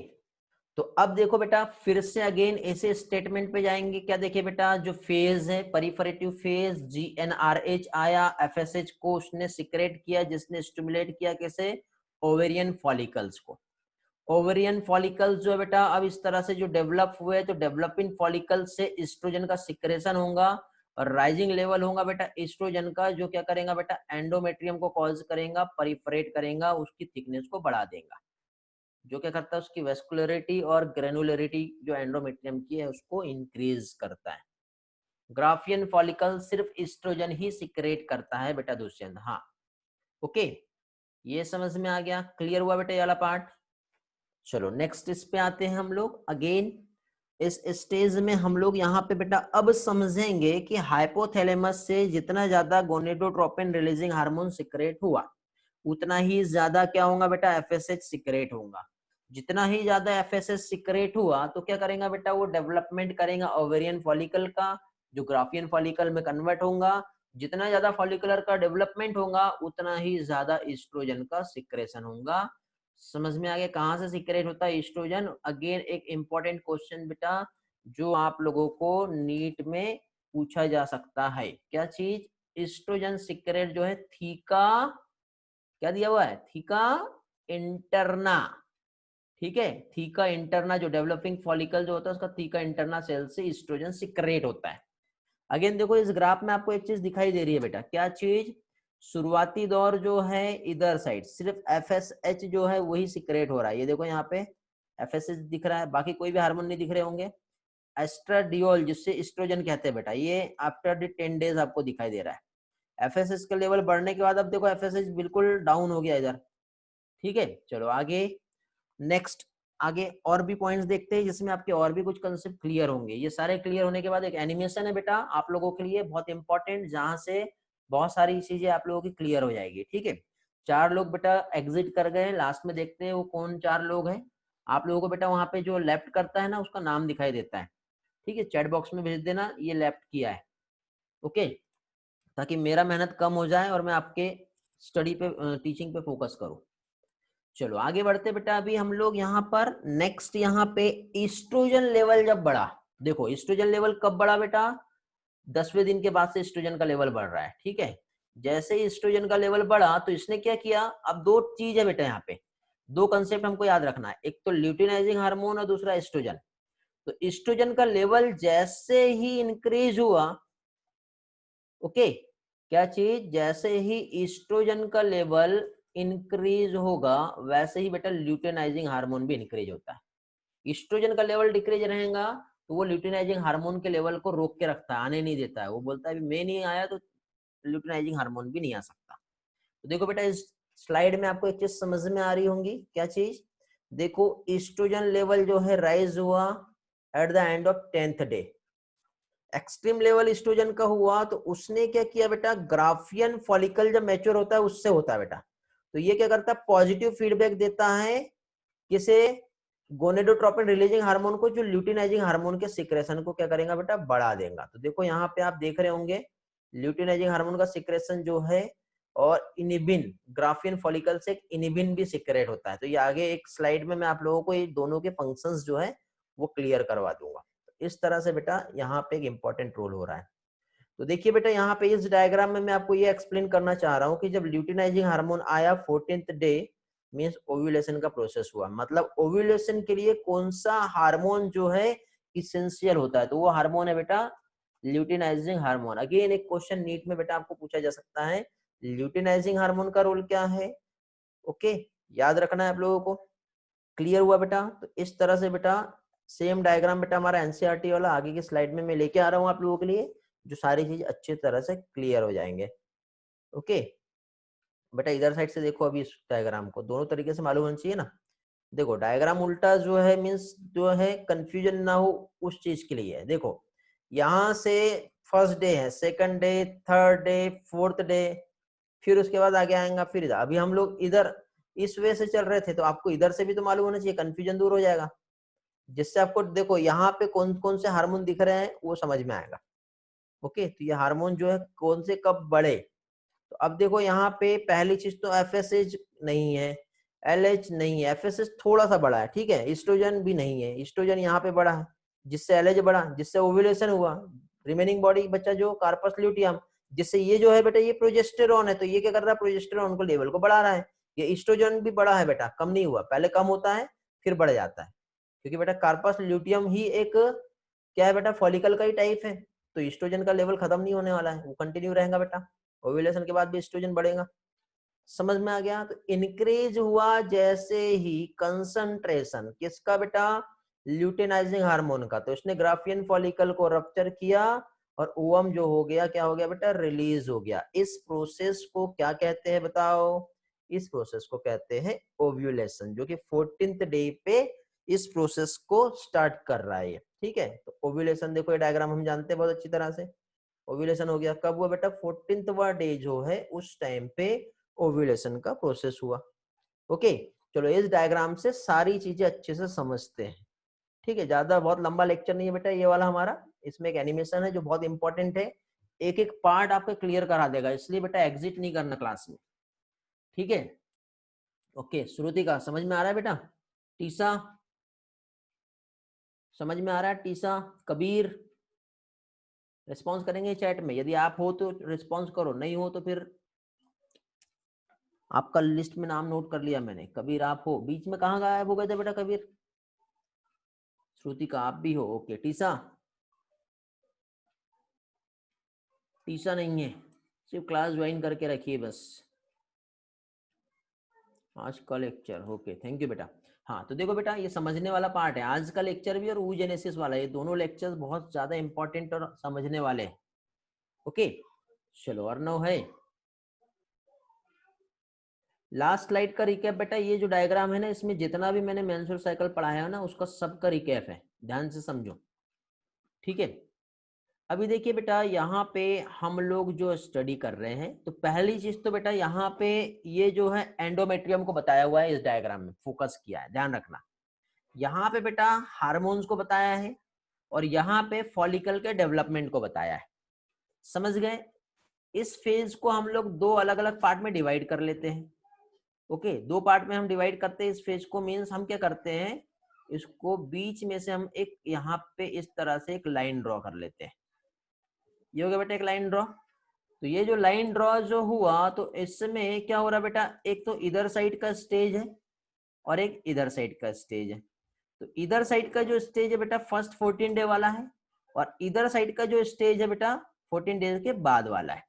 तो अब देखो बेटा फिर से अगेन ऐसे स्टेटमेंट पे जाएंगे। क्या देखिए बेटा, जो फेज है परिफरेटिव फेज, जीएनआरएच आया, एफएसएच को उसने सिक्रेट किया, जिसने स्टिमुलेट किया कैसे? ओवेरियन फॉलिकल्स को। ओवेरियन फॉलिकल्स जो है बेटा अब इस तरह से जो डेवलप हुए, तो डेवलपिंग फॉलिकल से एस्ट्रोजन का सिक्रेशन होगा और राइजिंग लेवल होगा बेटा एस्ट्रोजन का, जो क्या करेगा बेटा? एंडोमेट्रियम को कॉज करेगा, परिफरेट करेगा, उसकी थिकनेस को बढ़ा देगा। जो क्या करता है? उसकी वेस्कुलरिटी और ग्रेनुलरिटी जो एंडोमेट्रियम की है उसको इंक्रीज करता है। ग्राफियन फॉलिकल सिर्फ एस्ट्रोजन ही सिक्रेट करता है बेटा दुष्यंत। हाँ, ओके, ये समझ में आ गया? क्लियर हुआ बेटा ये वाला पार्ट? चलो नेक्स्ट इस पे आते हैं हम लोग। अगेन इस स्टेज में हम लोग यहाँ पे बेटा अब समझेंगे कि हाइपोथैलेमस से जितना ज्यादा गोनेडोट्रोपिन रिलीजिंग हार्मोन सिक्रेट हुआ उतना ही ज्यादा क्या होगा बेटा? एफएसएच सिक्रेट होगा। जितना ही ज्यादा एफएसएच सिक्रेट हुआ तो क्या करेगा बेटा? वो डेवलपमेंट करेगा ओवेरियन फॉलिकल का, जो ग्राफियन फॉलिकल में कन्वर्ट होगा। जितना ज्यादा फॉलिकुलर का डेवलपमेंट होगा उतना ही ज्यादा एस्ट्रोजन का सिक्रेशन होगा। समझ में आ गया कहाँ से सिक्रेट होता है एस्ट्रोजन? अगेन एक इंपॉर्टेंट क्वेश्चन बेटा जो आप लोगों को नीट में पूछा जा सकता है। क्या चीज? एस्ट्रोजन सिक्रेट जो है थीका, क्या दिया हुआ है? थीका इंटरना, ठीक है। थीका इंटरना जो डेवलपिंग फॉलिकल जो होता है उसका थीका इंटरना सेल से एस्ट्रोजन सिक्रेट होता है। अगेन देखो इस ग्राफ में आपको एक चीज दिखाई दे रही है बेटा, क्या चीज? शुरुआती दौर जो है इधर साइड सिर्फ एफएसएच जो है वही सिक्रेट हो रहा है। ये देखो यहाँ पे एफएसएच दिख रहा है, बाकी कोई भी हार्मोन नहीं दिख रहे होंगे। एस्ट्राडियोल जिससे एस्ट्रोजन कहते हैं बेटा, ये आफ्टर द 10 डेज आपको दिखाई दे रहा है। एफएसएच का लेवल बढ़ने के बाद अब देखो एफएसएच बिल्कुल डाउन हो गया इधर। ठीक है, चलो आगे नेक्स्ट, आगे और भी पॉइंट्स देखते हैं जिसमें आपके और भी कुछ कंसेप्ट क्लियर होंगे। ये सारे क्लियर होने के बाद एक एनिमेशन है बेटा आप लोगों के लिए बहुत इंपॉर्टेंट, जहां से बहुत सारी चीजें आप लोगों की क्लियर हो जाएगी। ठीक है, 4 लोग बेटा एग्जिट कर गए, लास्ट में देखते हैं वो कौन 4 लोग हैं। आप लोगों को बेटा वहां पे जो लेफ्ट करता है ना उसका नाम दिखाई देता है। ठीक है, चैट बॉक्स में भेज देना ये लेफ्ट किया है। ओके, ताकि मेरा मेहनत कम हो जाए और मैं आपके स्टडी पे टीचिंग पे फोकस करूं। चलो आगे बढ़ते बेटा, अभी हम लोग यहाँ पर नेक्स्ट यहाँ पे एस्ट्रोजन लेवल जब बढ़ा, देखो एस्ट्रोजन लेवल कब बढ़ा बेटा? 10वें दिन के बाद से एस्ट्रोजन का लेवल बढ़ रहा है। ठीक है, जैसे ही एस्ट्रोजन का लेवल बढ़ा तो इसने क्या किया, अब दो चीज है बेटा यहाँ पे, दो कंसेप्ट हमको याद रखना है, एक तो ल्यूटिनाइजिंग हार्मोन और दूसरा एस्ट्रोजन। तो एस्ट्रोजन का लेवल जैसे ही इंक्रीज हुआ, ओके, क्या चीज? जैसे ही एस्ट्रोजन का लेवल इंक्रीज होगा वैसे ही बेटा ल्यूटिनाइजिंग हार्मोन भी इंक्रीज होता है। एस्ट्रोजन का लेवल डिक्रीज रहेगा तो वो ल्यूटिनाइजिंग हार्मोन के लेवल को रोक के रखता है, आने नहीं देता है। वो बोलता है अभी मैं नहीं आया तो ल्यूटिनाइजिंग हार्मोन भी नहीं आ सकता। तो देखो बेटा इस स्लाइड में आपको एक चीज समझ में आ रही होंगी, क्या चीज? देखो एस्ट्रोजन लेवल जो है राइज हुआ at the end of 10th day. Extreme level oestrogen का हुआ तो उसने क्या किया बेटा, ग्राफियन फॉलिकल जब मैच्योर होता है उससे होता है बेटा, तो ये क्या करता है, पॉजिटिव फीडबैक देता है किसे? गोनेडोट्रोपिन रिलीजिंग हार्मोन को, जो ल्यूटिनाइजिंग हार्मोन के सिक्रेशन को क्या करेगा बेटा, बढ़ा देगा। तो देखो यहाँ पे आप देख रहे होंगे ल्यूटिनाइजिंग हार्मोन का सिक्रेशन जो है, और इनिबिन, ग्राफियन फॉलिकल से इनिबिन भी सिक्रेट होता है। तो ये आगे एक स्लाइड में मैं आप लोगों को ये दोनों के फंक्शंस जो है वो क्लियर करवा दूंगा। इस तरह से बेटा यहाँ पे एक इंपॉर्टेंट रोल हो रहा है। तो देखिए बेटा यहाँ पे इस डायग्राम में मैं आपको ये एक्सप्लेन करना चाह रहा हूँ कि जब ल्यूटिनाइजिंग हार्मोन आया 14th डे मींस ओव्यूलेशन का प्रोसेस हुआ, मतलब ओव्यूलेशन के लिए कौन सा हार्मोन जो है इसेंशियल होता है, तो वो हार्मोन है बेटा ल्यूटिनाइजिंग हार्मोन। अगेन एक क्वेश्चन नीट में बेटा आपको पूछा जा सकता है, ल्यूटिनाइजिंग हार्मोन का रोल क्या है? ओके, याद रखना है आप लोगों को। क्लियर हुआ बेटा? तो इस तरह से बेटा सेम डायग्राम बेटा हमारा एनसीईआरटी वाला आगे की स्लाइड में मैं लेके आ रहा हूँ आप लोगों के लिए, जो सारी चीज अच्छी तरह से क्लियर हो जाएंगे। ओके बेटा इधर साइड से देखो, अभी इस डायग्राम को दोनों तरीके से मालूम होना चाहिए ना। देखो डायग्राम उल्टा जो है मीन्स जो है कंफ्यूजन ना हो उस चीज के लिए है। देखो यहाँ से फर्स्ट डे है, second day, third day, fourth day, फिर उसके बाद आगे आएगा फिर इधर। अभी हम लोग इधर इस वे से चल रहे थे तो आपको इधर से भी तो मालूम होना चाहिए, कंफ्यूजन दूर हो जाएगा, जिससे आपको देखो यहाँ पे कौन कौन से हार्मोन दिख रहे हैं वो समझ में आएगा। ओके, तो ये हार्मोन जो है कौन से कब बढ़े, तो अब देखो यहाँ पे पहली चीज तो एफएसएच नहीं है, एलएच नहीं है, एफएसएच थोड़ा सा बड़ा है, ठीक है, एस्ट्रोजन भी नहीं है, एस्ट्रोजन यहाँ पे बड़ा है जिससे एलएच बड़ा, जिससे ओव्यूलेशन हुआ। रिमेनिंग बॉडी बच्चा जो कार्पस ल्यूटियम, जिससे ये जो है बेटा ये प्रोजेस्टेरॉन है, तो ये क्या कर रहा है, प्रोजेस्टेरॉन को लेवल को बढ़ा रहा है। ये एस्ट्रोजन भी बड़ा है बेटा, कम नहीं हुआ, पहले कम होता है फिर बढ़ जाता है, क्योंकि बेटा कार्पस ल्यूटियम ही एक क्या है बेटा, फॉलिकल का ही टाइप है। तो एस्ट्रोजन का लेवल खत्म नहीं होने वाला है, वो कंटिन्यू रहेगा बेटा, ओव्यूलेशन के बाद भी एस्ट्रोजन बढ़ेगा। समझ में आ गया? तो इंक्रीज हुआ जैसे ही कंसंट्रेशन किसका बेटा, ल्यूटिनाइजिंग हार्मोन का, तो इसने ग्राफियन फॉलिकल को रप्चर किया और ओवम जो हो गया क्या हो गया बेटा, रिलीज हो गया। इस प्रोसेस को क्या कहते हैं बताओ? इस प्रोसेस को कहते हैं ओव्यूलेशन, जो कि 14th डे पे इस प्रोसेस को स्टार्ट कर रहा है। ठीक है, तो ओव्यूलेशन देखो ये डायग्राम हम जानते हैं बहुत अच्छी तरह से। ओव्यूलेशन हो गया कब हुआ बेटा, 14वां डे जो है उस टाइम पे ओव्यूलेशन का प्रोसेस हुआ। ओके, चलो इस डायग्राम से सारी चीजें अच्छे से समझते हैं। ठीक है, ज्यादा बहुत लंबा लेक्चर नहीं है बेटा ये वाला हमारा, इसमें एक एनिमेशन है जो बहुत इंपॉर्टेंट है, एक एक पार्ट आपका क्लियर करा देगा, इसलिए बेटा एग्जिट नहीं करना क्लास में। ठीक है, ओके, श्रुति का समझ में आ रहा है बेटा? टीसा समझ में आ रहा है? टीसा, कबीर रिस्पॉन्स करेंगे चैट में, यदि आप हो तो रिस्पॉन्स करो, नहीं हो तो फिर आपका लिस्ट में नाम नोट कर लिया मैंने। कबीर आप हो, बीच में कहाँ गायब हो गए थे बेटा कबीर? श्रुतिका आप भी हो, ओके। टीसा, टीसा नहीं है, सिर्फ क्लास ज्वाइन करके रखिए बस। आज का लेक्चर, ओके थैंक यू बेटा। हाँ तो देखो बेटा, ये समझने वाला पार्ट है आज का लेक्चर भी और oogenesis वाला, ये दोनों लेक्चर्स बहुत ज्यादा इंपॉर्टेंट और समझने वाले हैं। ओके चलो, अर्णव है। लास्ट स्लाइड का रिकैप बेटा, ये जो डायग्राम है ना, इसमें जितना भी मैंने मेंस्ट्रुअल साइकिल पढ़ाया है ना, उसका सबका रिकैप है, ध्यान से समझो, ठीक है। अभी देखिए बेटा, यहाँ पे हम लोग जो स्टडी कर रहे हैं, तो पहली चीज तो बेटा यहाँ पे ये जो है एंडोमेट्रियम को बताया हुआ है, इस डायग्राम में फोकस किया है, ध्यान रखना। यहाँ पे बेटा हार्मोन्स को बताया है और यहाँ पे फॉलिकल के डेवलपमेंट को बताया है, समझ गए। इस फेज को हम लोग दो अलग अलग पार्ट में डिवाइड कर लेते हैं। ओके, दो पार्ट में हम डिवाइड करते हैं इस फेज को। मीन्स हम क्या करते हैं, इसको बीच में से हम एक यहाँ पे इस तरह से एक लाइन ड्रॉ कर लेते हैं। ये हो गया बेटा एक लाइन ड्रॉ। तो ये जो लाइन ड्रॉ जो हुआ, तो इसमें क्या हो रहा है बेटा, एक तो इधर साइड का स्टेज है और एक इधर साइड का स्टेज है। तो इधर साइड का जो स्टेज है बेटा फर्स्ट 14 डे वाला है, और इधर साइड का जो स्टेज है बेटा 14 डेज के बाद वाला है।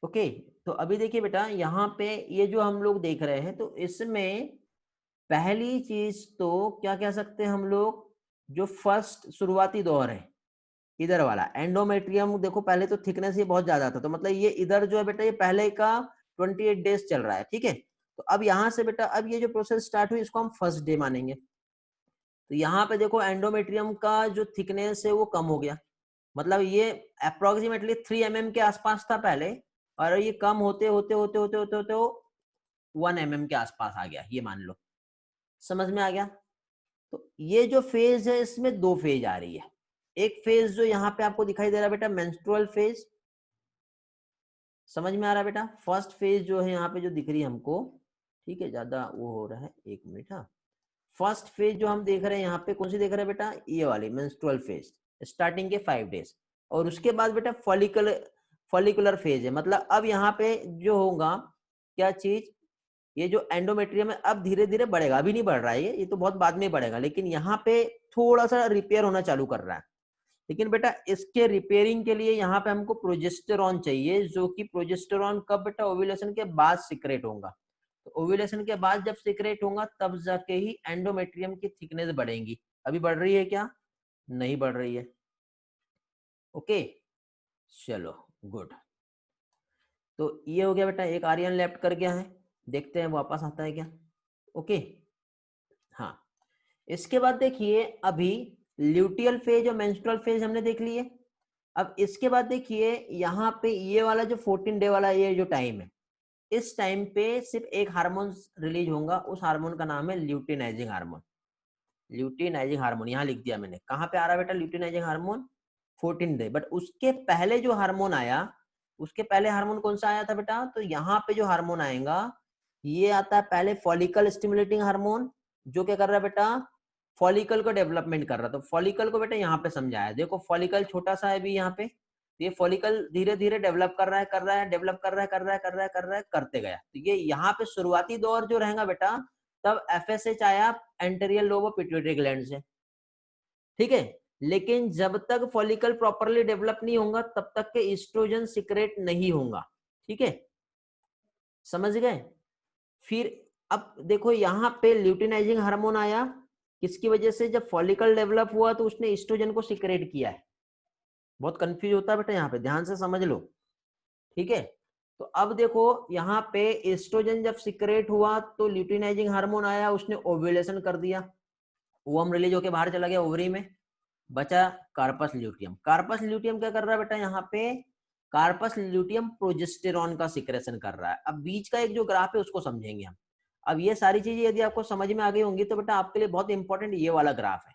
ओके तो अभी देखिए बेटा, यहाँ पे ये जो हम लोग देख रहे हैं, तो इसमें पहली चीज तो क्या कह सकते हैं हम लोग, जो फर्स्ट शुरुआती दौर है इधर वाला एंडोमेट्रियम, देखो पहले तो थिकनेस ये बहुत ज्यादा था, तो मतलब ये इधर जो है बेटा, ये पहले का 28 डेज चल रहा है, ठीक है। तो अब यहाँ से बेटा, अब ये जो प्रोसेस स्टार्ट हुई, इसको हम फर्स्ट डे मानेंगे। तो यहाँ पे देखो एंडोमेट्रियम का जो थिकनेस है वो कम हो गया, मतलब ये अप्रोक्सीमेटली 3 mm के आसपास था पहले, और ये कम होते होते होते होते होते होते 1 mm के आसपास आ गया, ये मान लो। समझ में आ गया? तो ये जो फेज है, इसमें दो फेज आ रही है। एक फेज जो यहाँ पे आपको दिखाई दे रहा है बेटा, मेंस्ट्रुअल फेज, समझ में आ रहा है बेटा? फर्स्ट फेज जो है यहाँ पे जो दिख रही है हमको, ठीक है, ज्यादा वो हो रहा है, एक मिनट। हाँ, फर्स्ट फेज जो हम देख रहे हैं यहाँ पे, कौन सी देख रहे हैं बेटा, ये वाली मेंस्ट्रुअल फेज, स्टार्टिंग के 5 डेज। और उसके बाद बेटा फॉलिकुलर फेज है, मतलब अब यहाँ पे जो होगा क्या चीज, ये जो एंडोमेट्रियम है अब धीरे धीरे बढ़ेगा, अभी नहीं बढ़ रहा है ये तो बहुत बाद में बढ़ेगा, लेकिन यहाँ पे थोड़ा सा रिपेयर होना चालू कर रहा है। लेकिन बेटा इसके रिपेयरिंग के लिए यहाँ पे हमको प्रोजेस्टेरॉन चाहिए, जो कि प्रोजेस्टेरॉन कब बेटा, ओव्यूलेशन के बाद सिक्रेट होगा। तो ओव्यूलेशन के बाद जब सिक्रेट होगा, तब जाके ही एंडोमेट्रियम की थिकनेस बढ़ेगी। अभी बढ़ रही है क्या? नहीं बढ़ रही है। ओके चलो गुड। तो ये हो गया बेटा, एक आर्यन लेफ्ट कर गया है, देखते हैं वापस आता है क्या। ओके हाँ, इसके बाद देखिए, अभी ल्यूटियल फेज और मेंस्ट्रुअल फेज हमने देख लिए। अब इसके बाद देखिए, यहाँ पे ये वाला जो 14 डे वाला ये जो टाइम है, इस टाइम पे सिर्फ एक हार्मोन रिलीज होगा, उस हार्मोन का नाम है ल्यूटिनाइजिंग हार्मोन। ल्यूटिनाइजिंग हार्मोन यहाँ लिख दिया मैंने, कहाँ पे आ रहा है बेटा ल्यूटिनाइजिंग हार्मोन? 14 डे। बट उसके पहले जो हार्मोन आया, उसके पहले हार्मोन कौन सा आया था बेटा? तो यहाँ पे जो हार्मोन आएगा, ये आता है पहले फॉलिकल स्टिमुलेटिंग हार्मोन, जो क्या कर रहा है बेटा, फॉलिकल को डेवलपमेंट कर रहा है। तो फॉलिकल को बेटा यहाँ पे समझाया, देखो फॉलिकल छोटा सा है भी यहाँ पे, ये फॉलिकल धीरे धीरे डेवलप कर रहा है, कर रहा है, डेवलप कर रहा है, कर रहा है, कर रहा है, कर रहा है, करते गया। तो ये यहाँ पे शुरुआती दौर जो रहेगा बेटा, तब एफएसएच आया anterior lobe of pituitary gland से, ठीक है। लेकिन जब तक फॉलिकल प्रॉपरली डेवलप नहीं होगा, तब तक के एस्ट्रोजन सिक्रेट नहीं होगा, ठीक है, समझ गए। फिर अब देखो यहाँ पे ल्यूटिनाइजिंग हार्मोन आया, किसकी वजह से? जब फॉलिकल डेवलप हुआ तो उसने एस्ट्रोजन को सिक्रेट किया है। बहुत कंफ्यूज होता है बेटा, यहाँ पे ध्यान से समझ लो, ठीक है। तो अब देखो यहाँ पे एस्ट्रोजन जब सिक्रेट हुआ, तो ल्यूटिनाइजिंग हार्मोन आया, उसने ओव्यूलेशन कर दिया, ओवम रिलीज होके बाहर चला गया ओवरी में, बचा कार्पस ल्यूटियम। कार्पस ल्यूटियम क्या कर रहा है बेटा यहाँ पे? कार्पस ल्यूटियम प्रोजेस्टेरॉन का सिक्रेशन कर रहा है। अब बीच का एक जो ग्राफ है उसको समझेंगे हम। अब ये सारी चीजें यदि आपको समझ में आ गई होंगी, तो बेटा आपके लिए बहुत इंपॉर्टेंट ये वाला ग्राफ है,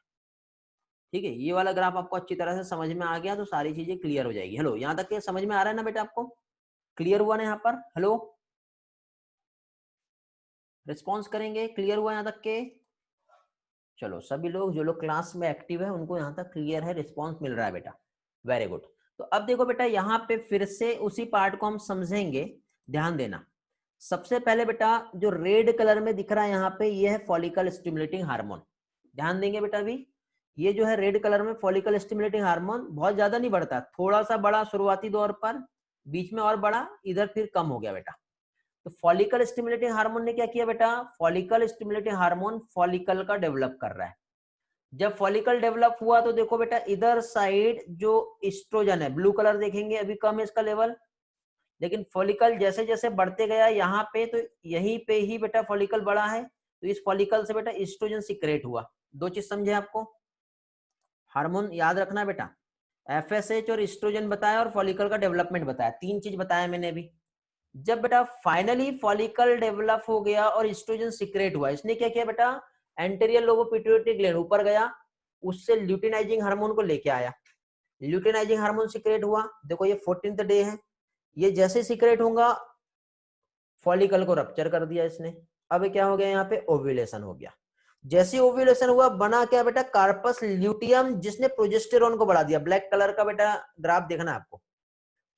ठीक है। ये वाला ग्राफ आपको अच्छी तरह से समझ में आ गया, तो सारी चीजें क्लियर हो जाएगी। हेलो, यहाँ तक के समझ में आ रहा है ना बेटा आपको? क्लियर हुआ ना यहाँ पर? हेलो, रिस्पॉन्स करेंगे, क्लियर हुआ यहाँ तक के? चलो सभी लोग जो लोग क्लास में एक्टिव है उनको यहाँ तक क्लियर है, रिस्पॉन्स मिल रहा है बेटा, वेरी गुड। तो अब देखो बेटा यहाँ पे फिर से उसी पार्ट को हम समझेंगे, ध्यान देना। सबसे पहले बेटा जो रेड कलर में दिख रहा है यहाँ पे, ये है फॉलिकल स्टिमुलेटिंग हार्मोन। ध्यान देंगे बेटा अभी, ये जो है रेड कलर में फॉलिकल स्टिमुलेटिंग हार्मोन बहुत ज्यादा नहीं बढ़ता, थोड़ा सा बड़ा शुरुआती दौर पर, बीच में और बड़ा, इधर फिर कम हो गया बेटा। तो फॉलिकल स्टिमुलेटिंग हार्मोन ने क्या किया बेटा, फॉलिकल स्टिमुलेटिंग हार्मोन फॉलिकल का डेवलप कर रहा है। जब फॉलिकल डेवलप हुआ तो देखो बेटा इधर साइड जो एस्ट्रोजन है, ब्लू कलर देखेंगे, अभी कम है इसका लेवल, लेकिन फॉलिकल जैसे जैसे बढ़ते गया यहाँ पे, तो यहीं पे ही बेटा फॉलिकल बड़ा है, तो इस फॉलिकल से बेटा एस्ट्रोजन सीक्रेट हुआ। दो चीज समझे आपको, हार्मोन याद रखना बेटा, एफएसएच और एस्ट्रोजन बताया और फॉलिकल का डेवलपमेंट बताया, तीन चीज बताया मैंने अभी। जब बेटा फाइनली फॉलिकल डेवलप हो गया और एस्ट्रोजन सीक्रेट हुआ, इसने क्या किया बेटा, एंटीरियर लोब पिट्यूटरी ग्लैंड ऊपर गया, उससे ल्यूटिनाइजिंग हार्मोन को लेके आया, ल्यूटिनाइजिंग हार्मोन सीक्रेट हुआ, देखो ये 14th डे है, ये जैसे सीक्रेट होगा फॉलिकल को रप्चर कर दिया इसने। अब क्या हो गया, यहाँ पे ओव्यूलेशन हो गया। जैसे ओव्यूलेशन हुआ बना क्या बेटा, कार्पस ल्यूटियम, जिसने प्रोजेस्टेरॉन को बढ़ा दिया। ब्लैक कलर का बेटा ग्राफ देखना आपको,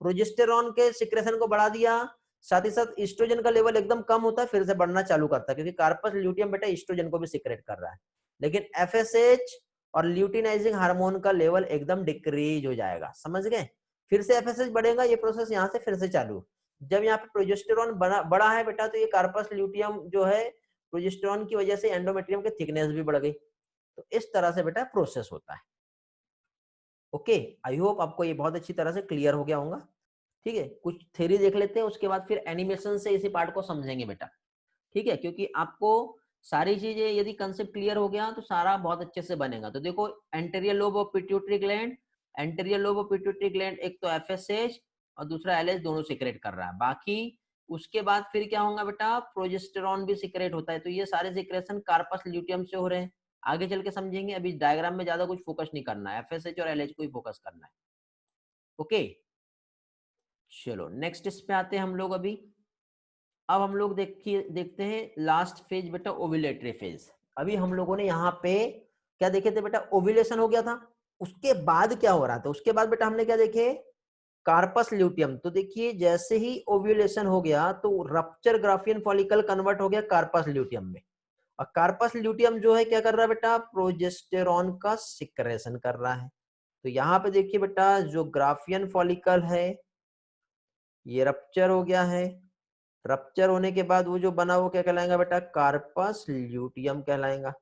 प्रोजेस्टेरॉन के सिक्रेशन को बढ़ा दिया, साथ ही साथ एस्ट्रोजन का लेवल एकदम कम होता है, फिर से बढ़ना चालू करता है, क्योंकि कार्पस ल्यूटियम बेटा एस्ट्रोजन को भी सिक्रेट कर रहा है। लेकिन एफएसएच और ल्यूटिनाइजिंग हार्मोन का लेवल एकदम डिक्रीज हो जाएगा, समझ गए। फिर से एफएसएच बढ़ेगा, ये प्रोसेस यहाँ से फिर से चालू। जब यहाँ पे प्रोजेस्टेरॉन बड़ा है बेटा, तो ये कार्पस ल्यूटियम जो है प्रोजेस्टेरॉन की वजह से एंडोमेट्रियम की थिकनेस भी बढ़ गई। तो इस तरह से बेटा प्रोसेस होता है। ओके, आई होप आपको ये बहुत अच्छी तरह से क्लियर हो गया होगा। ठीक है, कुछ थ्योरी देख लेते हैं, उसके बाद फिर एनिमेशन से इसी पार्ट को समझेंगे बेटा। ठीक है, क्योंकि आपको सारी चीजें यदि कंसेप्ट क्लियर हो गया तो सारा बहुत अच्छे से बनेगा। तो देखो anterior lobe of pituitary gland, anterior lobe of pituitary gland एक तो एफएसएच और दूसरा एलएच दोनों सीक्रेट कर रहा है। बाकी उसके बाद फिर क्या होगा बेटा, प्रोजेस्टेरॉन भी सीक्रेट होता है। तो ये सारे सीक्रेशन कार्पस ल्यूटियम से हो रहे हैं, आगे चल के समझेंगे, अभी डायग्राम में ज्यादा कुछ फोकस नहीं करना है, एफएसएच और एलएच को ही फोकस करना है। ओके चलो नेक्स्ट इस पे आते हैं हम लोग अभी। अब हम लोग देखते हैं लास्ट फेज बेटा, ओव्यूलेटरी फेज। अभी हम लोगों ने यहाँ पे क्या देखे थे बेटा, ओव्यूलेशन हो गया था, उसके बाद क्या हो रहा था, उसके बाद बेटा हमने क्या देखे, कार्पस ल्यूटियम। तो देखिए जैसे ही ओव्यूलेशन हो गया तो रप्चर ग्राफियन फॉलिकल कन्वर्ट हो गया कार्पस ल्यूटियम में, और कार्पस ल्यूटियम जो है क्या कर रहा है बेटा, प्रोजेस्टेरॉन का सिक्रेशन कर रहा है। तो यहाँ पे देखिए बेटा जो ग्राफियन फॉलिकल है ये रप्चर हो गया है, रप्चर होने के बाद वो जो बना वो क्या कहलाएगा बेटा, कार्पस ल्यूटियम कहलाएगा।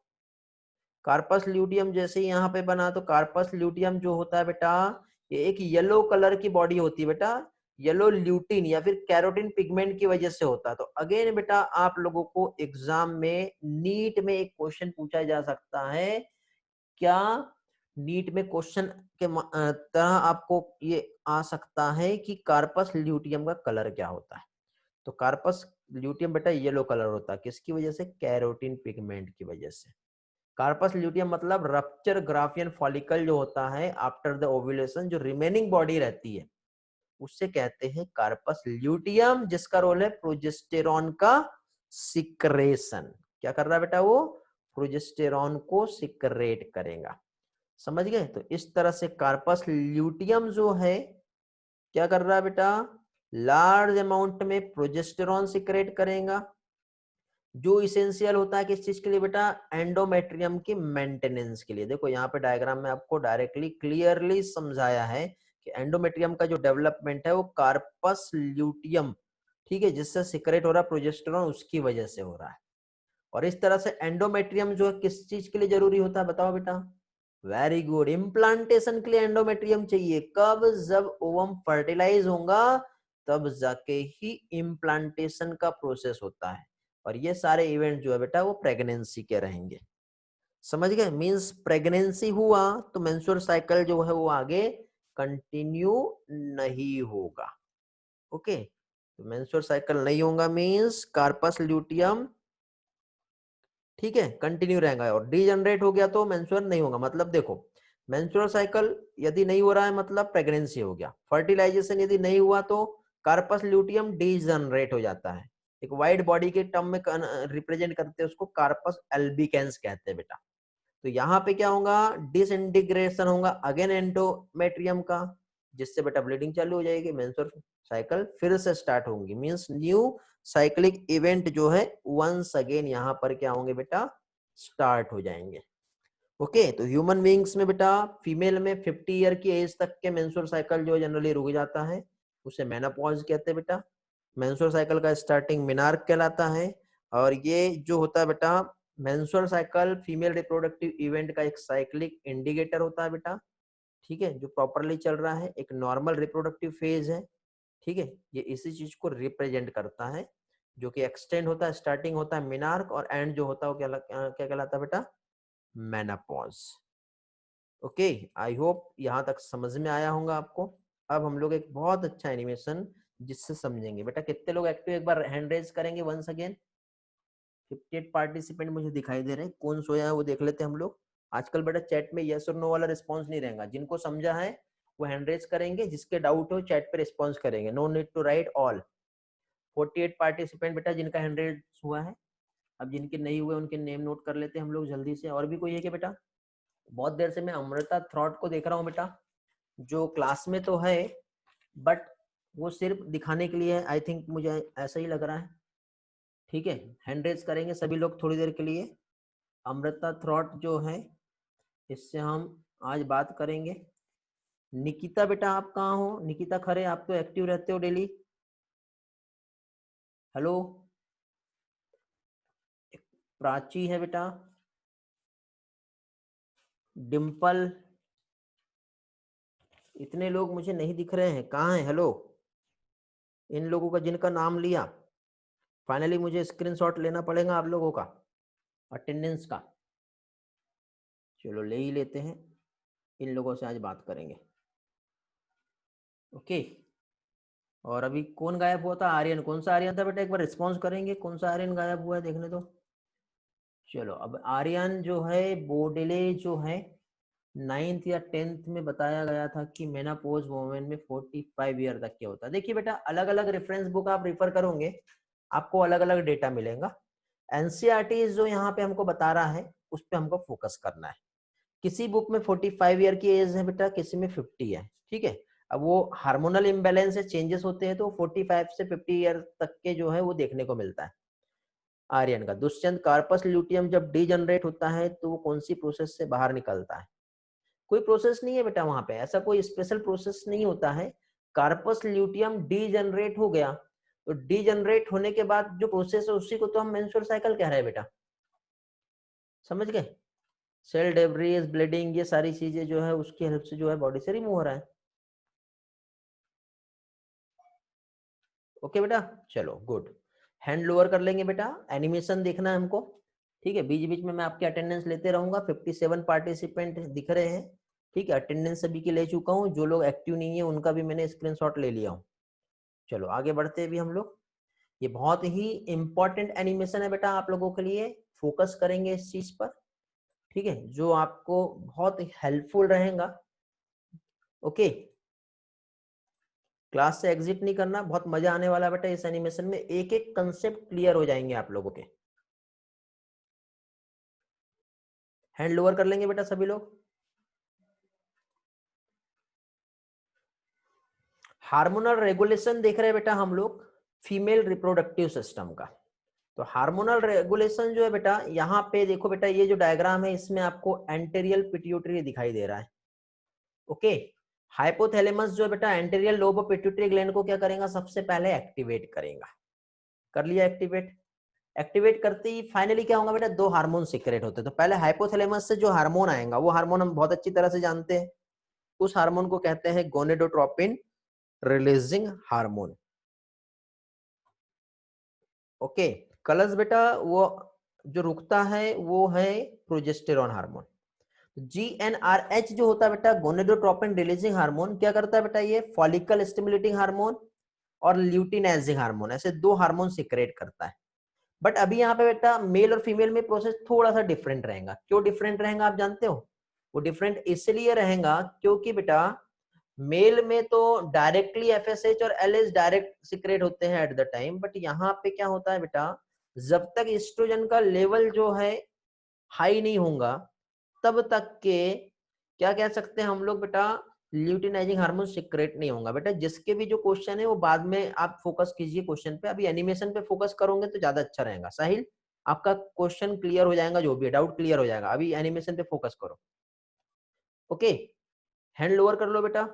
कार्पस ल्यूटियम जैसे ही यहाँ पे बना, तो कार्पस ल्यूटियम जो होता है बेटा, ये एक येलो कलर की बॉडी होती है बेटा, येलो ल्यूटिन या फिर कैरोटीन पिगमेंट की वजह से होता है। तो अगेन बेटा आप लोगों को एग्जाम में नीट में एक क्वेश्चन पूछा जा सकता है क्या, नीट में क्वेश्चन के तरह आपको ये आ सकता है कि कार्पस ल्यूटियम का कलर क्या होता है। तो कार्पस ल्यूटियम बेटा येलो कलर होता है, किसकी वजह से, कैरोटीन पिगमेंट की वजह से। कार्पस ल्यूटियम मतलब रप्चर ग्राफियन फॉलिकल जो होता है आफ्टर द ओव्यूलेशन, जो रिमेनिंग बॉडी रहती है उससे कहते हैं कार्पस ल्यूटियम, जिसका रोल है प्रोजेस्टेरॉन का सिक्रेशन। क्या कर रहा है बेटा, वो प्रोजेस्टेरॉन को सिक्रेट करेगा, समझ गए। तो इस तरह से कार्पस ल्यूटियम जो है क्या कर रहा है बेटा, लार्ज अमाउंट में प्रोजेस्टेरॉन सिक्रेट करेगा, जो इसेंशियल होता है किस चीज के लिए बेटा, एंडोमेट्रियम की मेंटेनेंस के लिए। देखो यहाँ पे डायग्राम में आपको डायरेक्टली क्लियरली समझाया है कि एंडोमेट्रियम का जो डेवलपमेंट है वो कार्पस ल्यूटियम, ठीक है, जिससे सिक्रेट हो रहा है प्रोजेस्टेरॉन, उसकी वजह से हो रहा है। और इस तरह से एंडोमेट्रियम जो है किस चीज के लिए जरूरी होता है बताओ बेटा, वेरी गुड, इम्प्लांटेशन के लिए एंडोमेट्रियम चाहिए। कब, जब ओवम फर्टिलाइज होगा तब जाके ही इम्प्लांटेशन का प्रोसेस होता है। और ये सारे इवेंट जो है बेटा वो प्रेगनेंसी के रहेंगे, समझ गए। मींस प्रेगनेंसी हुआ तो मेंस्ट्रुअल साइकिल जो है वो आगे कंटिन्यू नहीं होगा। ओके, तो मेंस्ट्रुअल साइकिल नहीं होगा मींस कार्पस ल्यूटियम, ठीक है, कंटिन्यू रहेगा। और डीजनरेट हो गया तो मेंस्ट्रुअल नहीं होगा। मतलब देखो मेंस्ट्रुअल साइकिल यदि नहीं हो रहा है मतलब प्रेगनेंसी हो गया, फर्टिलाइजेशन यदि नहीं हुआ तो कार्पस ल्यूटियम डीजनरेट हो जाता है। एक वाइड बॉडी के टर्म में रिप्रेजेंट करते हैं उसको, कार्पस एल्बिकेंस कहते हैं बेटा। तो यहाँ पे क्या होगा, डिसइंटीग्रेशन होगा अगेन एंडोमेट्रियम का, जिससे बेटा ब्लीडिंग चालू हो जाएगी, मेंस्ट्रुअल साइकिल फिर से स्टार्ट होंगी, मींस न्यू साइक्लिक इवेंट जो है वंस अगेन यहाँ पर क्या होंगे बेटा, स्टार्ट हो जाएंगे। ओके, तो ह्यूमन बींग्स में बेटा फीमेल में 50 ईयर की एज तक के मेंस्ट्रुअल साइकिल जो जनरली रुक जाता है, उसे मेनोपॉज कहते हैं बेटा। मेंस्ट्रुअल साइकिल का स्टार्टिंग मेनार्क कहलाता है, और ये जो होता है बेटा menstrual cycle female reproductive event का एक साइक्लिक इंडिकेटर होता है बेटा, ठीक है, जो प्रॉपरली चल रहा है, एक नॉर्मल रिप्रोडक्टिव फेज है, ठीक है, ये इसी चीज को रिप्रेजेंट करता है, जो कि एक्सटेंड होता है, स्टार्टिंग होता है मिनार्क, और एंड जो होता है वो क्या कहलाता है बेटा, मेनोपॉज। ओके, आई होप यहाँ तक समझ में आया होगा आपको। अब हम लोग एक बहुत अच्छा एनिमेशन जिससे समझेंगे बेटा, कितने लोग एक्टिव एक बार हैंड रेज करेंगे वंस अगेन। 58 पार्टिसिपेंट मुझे दिखाई दे रहे हैं, कौन सोया है वो देख लेते हैं हम लोग। आजकल बेटा चैट में यस और नो वाला रिस्पॉन्स नहीं रहेगा, जिनको समझा है वो हैंड रेज करेंगे, जिसके डाउट हो चैट पे रिस्पॉन्स करेंगे, no need to write all. 48 participant बेटा जिनका हैंड रेज हुआ है, अब जिनके नहीं हुए उनके नेम नोट कर लेते हैं हम लोग जल्दी से। और भी कोई है क्या बेटा? बहुत देर से मैं अमृता थ्रॉट को देख रहा हूँ बेटा, जो क्लास में तो है बट वो सिर्फ दिखाने के लिए है, आई थिंक मुझे ऐसा ही लग रहा है, ठीक है। हैंड रेज करेंगे सभी लोग थोड़ी देर के लिए। अमृता थ्रॉट जो है इससे हम आज बात करेंगे। निकिता बेटा आप कहाँ हो? निकिता खरे, आप तो एक्टिव रहते हो डेली। हेलो, प्राची है बेटा, डिम्पल, इतने लोग मुझे नहीं दिख रहे हैं, कहाँ हैं? हेलो, इन लोगों का जिनका नाम लिया, फाइनली मुझे स्क्रीनशॉट लेना पड़ेगा आप लोगों का अटेंडेंस का। चलो ले ही लेते हैं, इन लोगों से आज बात करेंगे। ओके, और अभी कौन गायब हुआ था? आर्यन, कौन सा आर्यन था बेटा? एक बार रिस्पॉन्स करेंगे, कौन सा आर्यन गायब हुआ है देखने दो। चलो, अब आर्यन जो है बोडेले जो है 9th या 10th में बताया गया था कि मेनोपॉज वुमेन में 45 ईयर तक के होता है। देखिए बेटा, अलग अलग रेफरेंस बुक आप रिफर करोगे आपको अलग अलग डेटा मिलेगा। एनसीईआरटी जो यहाँ पे हमको बता रहा है उस पर हमको फोकस करना है। किसी बुक में 45 ईयर की एज है बेटा, किसी में 50 है, ठीक है। अब वो हार्मोनल इम्बेलेंस से चेंजेस होते हैं, तो 45 से 50 ईयर तक के जो है वो देखने को मिलता है। आर्यन का दुष्यंत, कार्पस ल्यूटियम जब डीजनरेट होता है तो वो कौन सी प्रोसेस से बाहर निकलता है? कोई प्रोसेस नहीं है बेटा, वहां पे ऐसा कोई स्पेशल प्रोसेस नहीं होता है। कार्पस ल्यूटियम डीजनरेट हो गया, तो डीजनरेट होने के बाद जो प्रोसेस है उसी को तो हम मेंस्ट्रुअल साइकिल कह रहे हैं बेटा, समझ गए? सेल डेब्रीज, ब्लीडिंग, ये सारी चीजें जो है उसकी हेल्प से जो है बॉडी से रिमूव हो रहा है। ओके बेटा, चलो गुड। हैंड लोअर कर लेंगे बेटा, एनिमेशन देखना है हमको, ठीक है। बीच बीच में मैं आपकी अटेंडेंस लेते रहूंगा। 57 पार्टिसिपेंट दिख रहे हैं, ठीक है। अटेंडेंस सभी की ले चुका हूँ, जो लोग एक्टिव नहीं है उनका भी मैंने स्क्रीनशॉट ले लिया हूँ। चलो आगे बढ़ते हैं भी हम लोग। ये बहुत ही इंपॉर्टेंट एनिमेशन है बेटा आप लोगों के लिए, फोकस करेंगे इस चीज पर, ठीक है, जो आपको बहुत हेल्पफुल रहेगा। ओके, क्लास से एग्जिट नहीं करना, बहुत मजा आने वाला बेटा इस एनिमेशन में, एक एक कंसेप्ट क्लियर हो जाएंगे आप लोगों के। हैंड लोअर कर लेंगे बेटा सभी लोग। हार्मोनल रेगुलेशन देख रहे हैं बेटा हम लोग फीमेल रिप्रोडक्टिव सिस्टम का। तो हार्मोनल रेगुलेशन जो है बेटा, यहाँ पे देखो बेटा, ये जो डायग्राम है इसमें आपको एंटेरियल पिट्यूटरी दिखाई दे रहा है। ओके, हाइपोथैलेमस जो है बेटा एंटेरियल लोब ऑफ पिट्यूटरी ग्लैंड को क्या करेगा, सबसे पहले एक्टिवेट करेगा। कर लिया एक्टिवेट। एक्टिवेट करते ही फाइनली क्या होगा बेटा, दो हार्मोन सीक्रेट होते हैं। तो पहले हाइपोथैलेमस से जो हार्मोन आएगा वो हार्मोन हम बहुत अच्छी तरह से जानते हैं, उस हार्मोन को कहते हैं gonadotropin releasing hormone. Okay, colours बेटा वो जो रुकता है वो है प्रोजेस्टेरॉन हार्मोन। GnRH जो होता है बेटा गोनेडोट्रोपिन रिलीजिंग हार्मोन, क्या करता है बेटा, ये फॉलिकल स्टिमुलेटिंग हार्मोन और ल्यूटिनाइजिंग हार्मोन, ऐसे दो हार्मोन सीक्रेट करता है। बट अभी यहाँ पे बेटा मेल और फीमेल में प्रोसेस थोड़ा सा डिफरेंट रहेगा। क्यों डिफरेंट रहेगा आप जानते हो? वो डिफरेंट इसलिए रहेगा क्योंकि बेटा मेल में तो डायरेक्टली एफएसएच और एलएच डायरेक्ट सीक्रेट होते हैं एट द टाइम, बट यहाँ पे क्या होता है बेटा, जब तक एस्ट्रोजन का लेवल जो है हाई नहीं होगा तब तक के क्या कह सकते हैं हम लोग बेटा, ल्यूटिनाइजिंग हार्मोन सीक्रेट नहीं होगा। बेटा जिसके भी जो क्वेश्चन है वो बाद में आप फोकस कीजिए क्वेश्चन पे, अभी एनिमेशन पे फोकस करोगे तो ज्यादा अच्छा रहेगा। साहिल आपका क्वेश्चन क्लियर हो जाएगा, जो भी डाउट क्लियर हो जाएगा, अभी एनिमेशन पे फोकस करो। ओके, हैंड लोअर कर लो बेटा।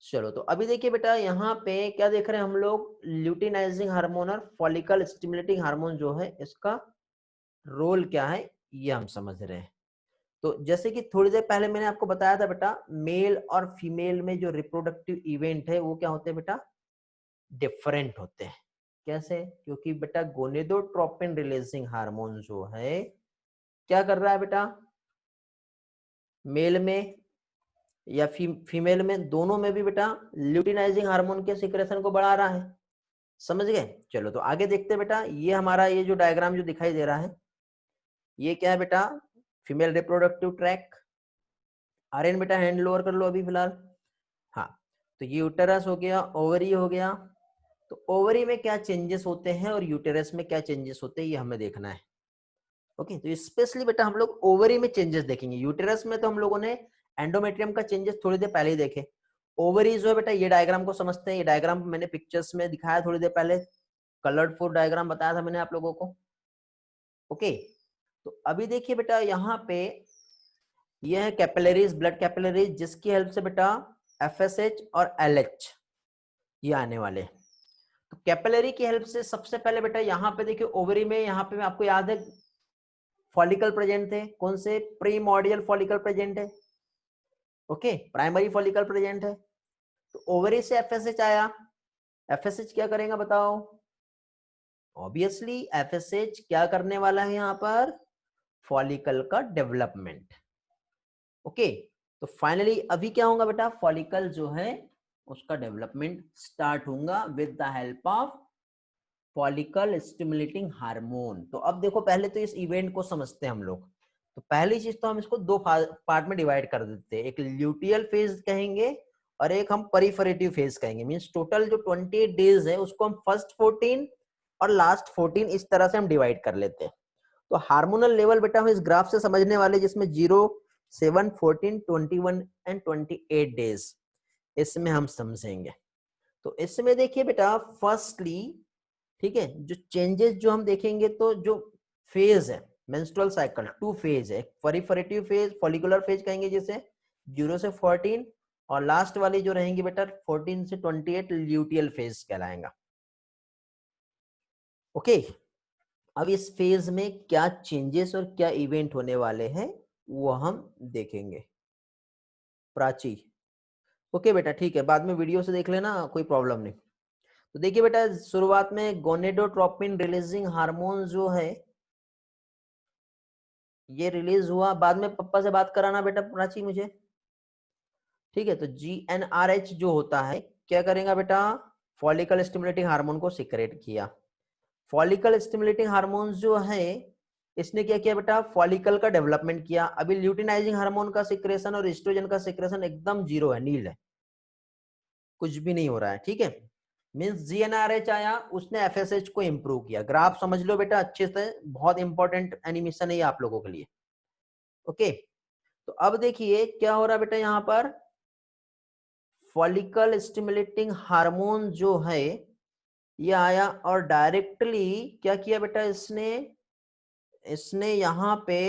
चलो तो अभी देखिए बेटा, यहाँ पे क्या देख रहे हैं हम लोग, ल्यूटिनाइजिंग हार्मोन और फॉलिकल स्टिमुलेटिंग हार्मोन जो है इसका रोल क्या है ये हम समझ रहे हैं। तो जैसे कि थोड़ी देर पहले मैंने आपको बताया था बेटा, मेल और फीमेल में जो रिप्रोडक्टिव इवेंट है वो क्या होते हैं बेटा, डिफरेंट होते हैं। कैसे? क्योंकि बेटा गोनेडोट्रोपिन रिलीजिंग हार्मोन जो है क्या कर रहा है बेटा, मेल में या फीमेल में, दोनों में भी बेटा ल्यूटिनाइजिंग हार्मोन के सिक्रेशन को बढ़ा रहा है। समझ गए? चलो तो आगे देखते हैं बेटा, ये हमारा ये जो डायग्राम जो दिखाई दे रहा है ये क्या है बेटा, फीमेल रिप्रोडक्टिव ट्रैक। आर्यन बेटा हैंड लोअर कर लो अभी फिलहाल। हाँ, तो ये यूटेरस हो गया, ओवरी हो गया। तो ओवरी में क्या चेंजेस होते हैं और यूटेरस में क्या चेंजेस होते हैं ये हमें देखना है। ओके, तो स्पेशली बेटा हम लोग ओवरी में चेंजेस देखेंगे। यूटेरस में तो हम लोगों ने एंडोमेट्रियम का चेंजेस थोड़ी देर पहले ही देखे। ओवरी जो है बेटा, ये डायग्राम को समझते हैं। ये डायग्राम मैंने पिक्चर्स में दिखाया थोड़ी देर पहले, कलर्ड फुल डायग्राम बताया था मैंने आप लोगों को। ओके, तो अभी देखिए बेटा यहाँ पे ये है कैपिलरीज, ब्लड कैपिलरीज, जिसकी हेल्प से बेटा एफएसएच और एलएच ये आने वाले। तो कैपिलरी की हेल्प से सबसे पहले बेटा यहाँ पे देखिए ओवरी में, यहाँ पे आपको याद है फॉलिकल प्रेजेंट थे, कौन से, प्रीमोर्डियल फॉलिकल प्रेजेंट है। ओके, प्राइमरी फॉलिकल प्रेजेंट है। तो ओवरी से एफएसएच आया, एफएसएच क्या करेगा बताओ, ऑब्वियसली एफएसएच क्या करने वाला है यहाँ पर, फॉलिकल का डेवलपमेंट। ओके, तो फाइनली अभी क्या होगा बेटा, फॉलिकल जो है उसका डेवलपमेंट स्टार्ट होगा with the help of follicle stimulating hormone. तो अब देखो पहले तो इस इवेंट को समझते हैं हम लोग। तो पहली चीज तो हम इसको दो पार्ट में डिवाइड कर देते हैं, एक ल्यूटियल फेज कहेंगे और एक हम परिफरेटिव फेज कहेंगे। मींस टोटल जो 28 डेज है उसको हम फर्स्ट 14 और लास्ट 14 इस तरह से हम डिवाइड कर लेते हैं। तो हार्मोनल लेवल बेटा हम इस ग्राफ से समझने वाले, जिसमें 0, 7, 14, 21 एंड 28 डेज इसमें हम समझेंगे। तो इसमें देखिए बेटा फर्स्टली, ठीक है, जो चेंजेस जो हम देखेंगे, तो जो फेज है मेंस्ट्रुअल साइकिल 2 फेज है, परिफरेटिव फेज, फॉलिकुलर फेज कहेंगे जिसे 0 से 14, और लास्ट वाली जो रहेंगी बेटा 14 से 28 ल्यूटियल फेज कहलाएगा। ओके, अब इस फेज में क्या चेंजेस और क्या इवेंट होने वाले हैं वो हम देखेंगे। प्राची, ओके बेटा ठीक है, बाद में वीडियो से देख लेना, कोई प्रॉब्लम नहीं। तो देखिए बेटा शुरुआत में गोनेडोट्रोपिन रिलीजिंग हार्मोन जो है ये रिलीज हुआ, बाद में पापा से बात कराना बेटा प्राची मुझे, ठीक है। तो GnRH जो होता है क्या करेगा बेटा, फॉलिकल स्टिमुलेटिंग हार्मोन को सिक्रेट किया। फॉलिकल स्टिमुलेटिंग हार्मोन जो है इसने क्या किया बेटा, फॉलिकल का डेवलपमेंट किया। अभी ल्यूटिनाइजिंग हार्मोन का सिक्रेशन और एस्ट्रोजन का सिक्रेशन एकदम जीरो है, नील है, कुछ भी नहीं हो रहा है, ठीक है। मींस GnRH आया, उसने FSH को इंप्रूव किया। ग्राफ समझ लो बेटा अच्छे से, बहुत इंपॉर्टेंट एनिमेशन है ये आप लोगों के लिए। ओके, तो अब देखिए क्या हो रहा है बेटा, यहाँ पर फॉलिकल स्टिमुलेटिंग हार्मोन जो है ये आया और डायरेक्टली क्या किया बेटा, इसने इसने यहाँ पे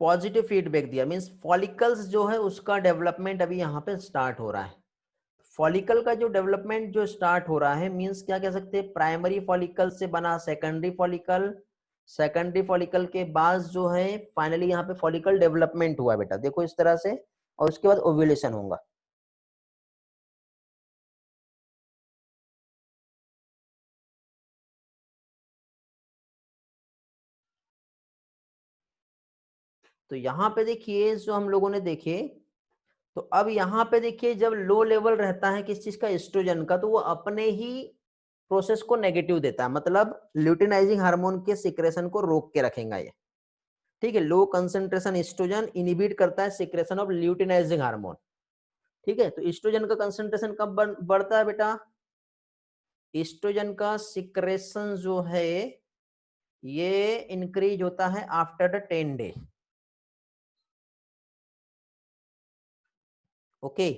पॉजिटिव फीडबैक दिया। मींस फॉलिकल्स जो है उसका डेवलपमेंट अभी यहाँ पे स्टार्ट हो रहा है। फॉलिकल का जो डेवलपमेंट जो स्टार्ट हो रहा है, मींस क्या कह सकते हैं, प्राइमरी फॉलिकल से बना सेकेंडरी फॉलिकल, सेकेंडरी फॉलिकल के बाद जो है फाइनली यहाँ पे फॉलिकल डेवलपमेंट हुआ बेटा, देखो इस तरह से, और उसके बाद ओव्यूलेशन होगा। तो यहाँ पे देखिए जो हम लोगों ने देखे, तो अब यहाँ पे देखिए जब लो लेवल रहता है किस चीज का, एस्ट्रोजन का, तो वो अपने ही प्रोसेस को नेगेटिव देता है, मतलब ल्यूटिनाइजिंग हार्मोन के सिक्रेशन को रोक के रखेगा ये, ठीक है। लो कंसंट्रेशन एस्ट्रोजन इनहिबिट करता है सिक्रेशन ऑफ ल्यूटिनाइजिंग हार्मोन, ठीक है। तो एस्ट्रोजन का कंसंट्रेशन कब बढ़ता है बेटा, एस्ट्रोजन का सिक्रेशन जो है ये इंक्रीज होता है after the 10 day. Okay,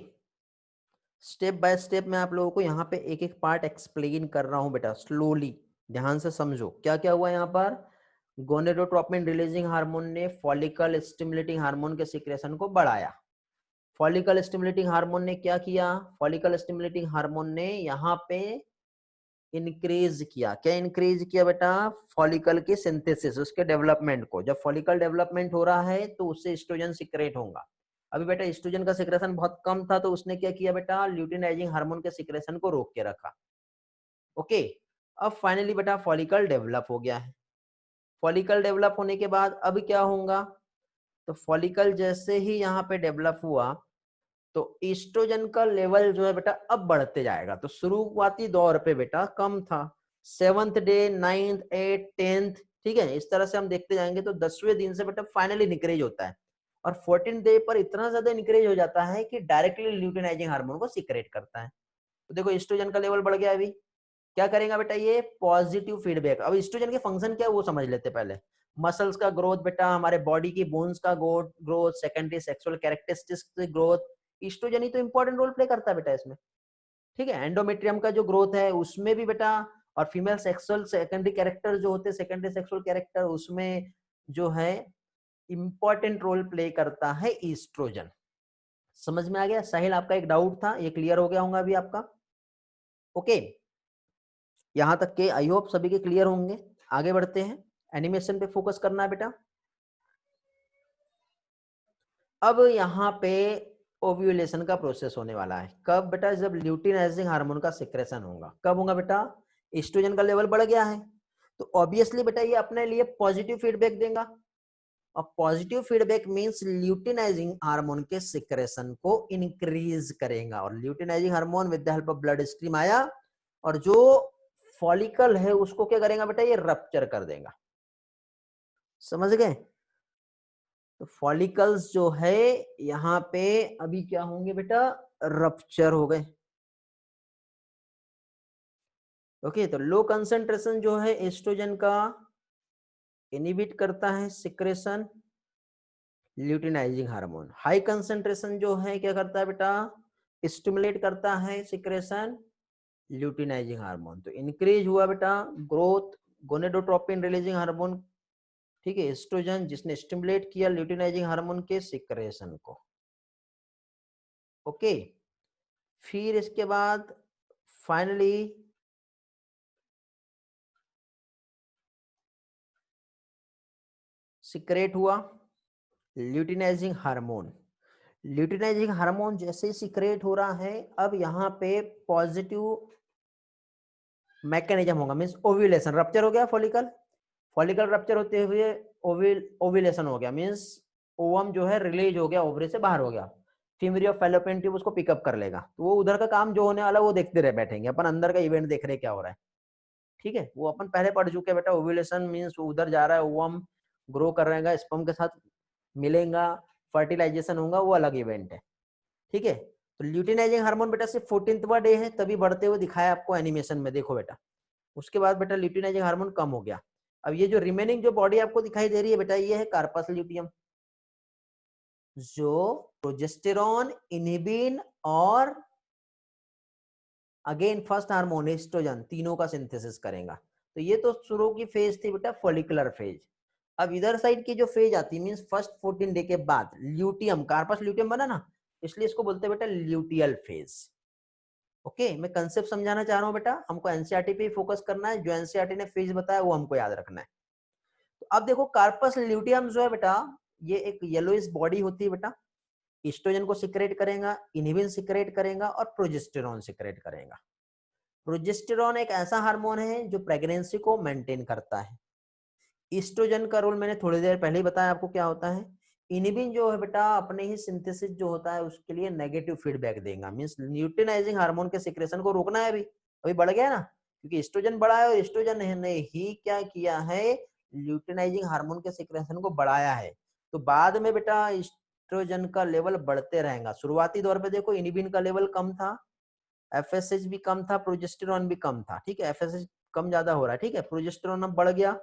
step by step मैं आप लोगों को यहाँ पे एक एक पार्ट एक्सप्लेन कर रहा हूँ बेटा, स्लोली ध्यान से समझो क्या क्या हुआ यहाँ पर। गोनेडोट्रोपिन रिलीजिंग हार्मोन ने फॉलिकल स्टिमुलेटिंग हार्मोन के सिक्रेशन को बढ़ाया। फॉलिकल स्टिमुलेटिंग हार्मोन ने क्या किया, फॉलिकल स्टिमुलेटिंग हार्मोन ने यहाँ पे इंक्रीज किया, क्या इंक्रीज किया बेटा, फॉलिकल के सिंथेसिस, उसके डेवलपमेंट को। जब फॉलिकल डेवलपमेंट हो रहा है तो उससे एस्ट्रोजन सिक्रेट होगा। अभी बेटा एस्ट्रोजन का सिक्रेशन बहुत कम था, तो उसने क्या किया बेटा, ल्यूटिनाइजिंग हार्मोन के सिक्रेशन को रोक के रखा। ओके, अब फाइनली बेटा फॉलिकल डेवलप हो गया है। फॉलिकल डेवलप होने के बाद अब क्या होगा, तो फॉलिकल जैसे ही यहाँ पे डेवलप हुआ तो ईस्ट्रोजन का लेवल जो है बेटा अब बढ़ते जाएगा। तो शुरुआती दौर पे बेटा कम था, 7th day, 9th, 8th, 10th, ठीक है, इस तरह से हम देखते जाएंगे तो 10वें दिन से बेटा फाइनली इंक्रीज होता है, और 14th डे पर इतना ज्यादा इंक्रीज हो जाता है कि डायरेक्टली ल्यूटिनाइजिंग हार्मोन को सीक्रेट करता है। तो देखो ईस्ट्रोजन का लेवल बढ़ गया। अभी क्या करेगा बेटा, ये पॉजिटिव फीडबैक। अब ईस्ट्रोजन के फंक्शन क्या है वो समझ लेते पहले। मसल्स का ग्रोथ बेटा, हमारे बॉडी की बोन्स का ग्रोथ, सेकेंडरी सेक्सुअल कैरेक्टरिस्टिक्स की ग्रोथ, ईस्ट्रोजन ही तो इंपॉर्टेंट रोल प्ले करता है बेटा इसमें। ठीक है, एंडोमेट्रियम का जो ग्रोथ है उसमें भी बेटा, और फीमेल सेक्सुअल सेकेंडरी कैरेक्टर जो होते हैं, सेकेंडरी सेक्सुअल कैरेक्टर, उसमें जो है इंपॉर्टेंट रोल प्ले करता है ईस्ट्रोजन। समझ में आ गया साहिल? आपका एक डाउट था, ये क्लियर हो गया होगा अभी आपका? ओके, यहां तक के आई होप सभी के क्लियर होंगे। आगे बढ़ते हैं, एनिमेशन पे फोकस करना है बेटा। अब यहाँ पे ओव्यूलेशन का प्रोसेस होने वाला है। कब बेटा, जब ल्यूटिनाइजिंग हार्मोन का सिक्रेशन होगा। कब होगा बेटा, एस्ट्रोजन का लेवल बढ़ गया है तो ऑब्वियसली बेटा ये अपने लिए पॉजिटिव फीडबैक देगा, और positive feedback means luteinizing hormone के सिक्रेशन को इंक्रीज करेगा, और luteinizing hormone with the help of blood stream आया, और जो फॉलिकल है उसको क्या करेगा बेटा, ये रप्चर कर देगा। समझ गए? तो फॉलिकल्स जो है यहाँ पे अभी क्या होंगे बेटा, रप्चर हो गए। ओके, तो लो कंसंट्रेशन जो है एस्ट्रोजन का इनहिबिट करता है secretion luteinizing hormone. High concentration जो है क्या करता है बेटा, स्टिमुलेट करता है सिक्रेशन ल्यूटिनाइजिंग हार्मोन। तो इंक्रीज हुआ बेटा ग्रोथ, गोनेडोट्रोपिन रिलीजिंग हार्मोन, ठीक है, एस्ट्रोजन, जिसने स्टिमुलेट किया ल्यूटिनाइजिंग हार्मोन के सिक्रेशन को। ओके, फिर इसके बाद फाइनली सिक्रेट हुआ ल्यूटिनाइजिंग हार्मोन। ल्यूटिनाइजिंग हार्मोन जैसे ही सिक्रेट हो रहा है, अब यहाँ पे पॉजिटिव मैकेनिज्म होगा, मींस ओव्यूलेशन, रप्चर हो गया फॉलिकल, फॉलिकल रप्चर होते हुए ओव्यूलेशन हो गया, मींस ओवम जो है रिलीज हो गया, ओवरी से बाहर हो गया, फीमेल ऑफ फैलोपियन ट्यूब उसको पिकअप कर लेगा। तो वो उधर का काम जो होने वाला वो देखते रह बैठेंगे, अपन अंदर का इवेंट देख रहे क्या हो रहा है। ठीक है, वो अपन पहले पढ़ चुके बेटा, ओव्यूलेशन मींस उधर जा रहा है, ओवम ग्रो कर रहेगा, स्पर्म के साथ मिलेगा, फर्टिलाइजेशन होगा, वो अलग इवेंट है। ठीक है, तो ल्यूटिनाइजिंग हार्मोन बेटा सिर्फ 14वां डे है तभी बढ़ते हुए दिखाया आपको एनिमेशन में, देखो बेटा। उसके बाद बेटा ल्यूटिनाइजिंग हार्मोन कम हो गया। अब ये जो रिमेनिंग जो बॉडी आपको दिखाई दे रही है बेटा, ये है कार्पस ल्यूटियम, जो प्रोजेस्टेरॉन, इनहिबिन और अगेन फर्स्ट हार्मोन एस्ट्रोजन, तीनों का सिंथेसिस करेगा। तो ये तो शुरू की फेज थी बेटा, फॉलिकुलर फेज। अब इधर साइड की जो फेज आती है मींस फर्स्ट 14 डे के बाद ल्यूटियम, कार्पस ल्यूटियम बना ना, इसलिए इसको बोलते हैं बेटा ल्यूटियल फेज। ओके, मैं कंसेप्ट समझाना चाह रहा हूँ बेटा, हमको एनसीईआरटी पे फोकस करना है, जो एनसीईआरटी ने फेज बताया वो हमको याद रखना है। तो अब देखो कार्पस ल्यूटियम जो है बेटा, ये एक येलोइश बॉडी होती है बेटा, एस्ट्रोजन को सिक्रेट करेगा, इनहिबिन सिक्रेट करेगा और प्रोजेस्टेरॉन सिक्रेट करेगा। प्रोजेस्टेरॉन एक ऐसा हार्मोन है जो प्रेगनेंसी को मेंटेन करता है। ईस्ट्रोजन का रोल मैंने थोड़ी देर पहले ही बताया आपको क्या होता है। इनहिबिन जो है बेटा अपने ही सिंथेसिस जो होता है उसके लिए नेगेटिव फीडबैक देगा, मींस ल्यूटिनाइजिंग हार्मोन के सिक्रेशन को रोकना है। अभी बढ़ गया ना, क्योंकि एस्ट्रोजन बढ़ा है और एस्ट्रोजन ने ही क्या किया है, ल्यूटिनाइजिंग हार्मोन के सिक्रेशन को बढ़ाया है। तो बाद में बेटा एस्ट्रोजन का लेवल बढ़ते रहेगा। शुरुआती दौर पे देखो इनहिबिन का लेवल कम था, एफएसएच भी कम था, प्रोजेस्टेरॉन भी कम था। ठीक है, एफएसएच कम ज्यादा हो रहा है, ठीक है, प्रोजेस्टेरॉन अब बढ़ गया,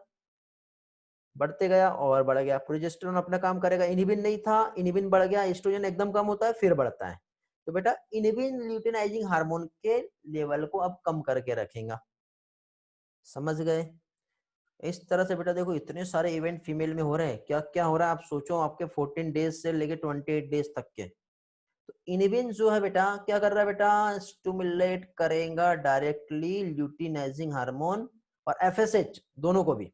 बढ़ते गया और बढ़ गया, प्रोजेस्टेरॉन अपना काम करेगा, इनिबिन नहीं था, इनिबिन बढ़ गया, एस्ट्रोजन एकदम कम होता है फिर बढ़ता है। तो बेटा इनिबिन ल्यूटिनाइजिंग हार्मोन के लेवल को अब कम करके रखेगा, समझ गए। इस तरह से बेटा देखो इतने सारे इवेंट फीमेल में हो रहे हैं, क्या क्या हो रहा है आप सोचो, आपके 14 डेज से लेके 28 डेज तक के। तो इनिबिन जो है बेटा क्या कर रहा है बेटा, स्टिमुलेट करेगा डायरेक्टली ल्यूटिनाइजिंग हार्मोन और एफएसएच दोनों को भी,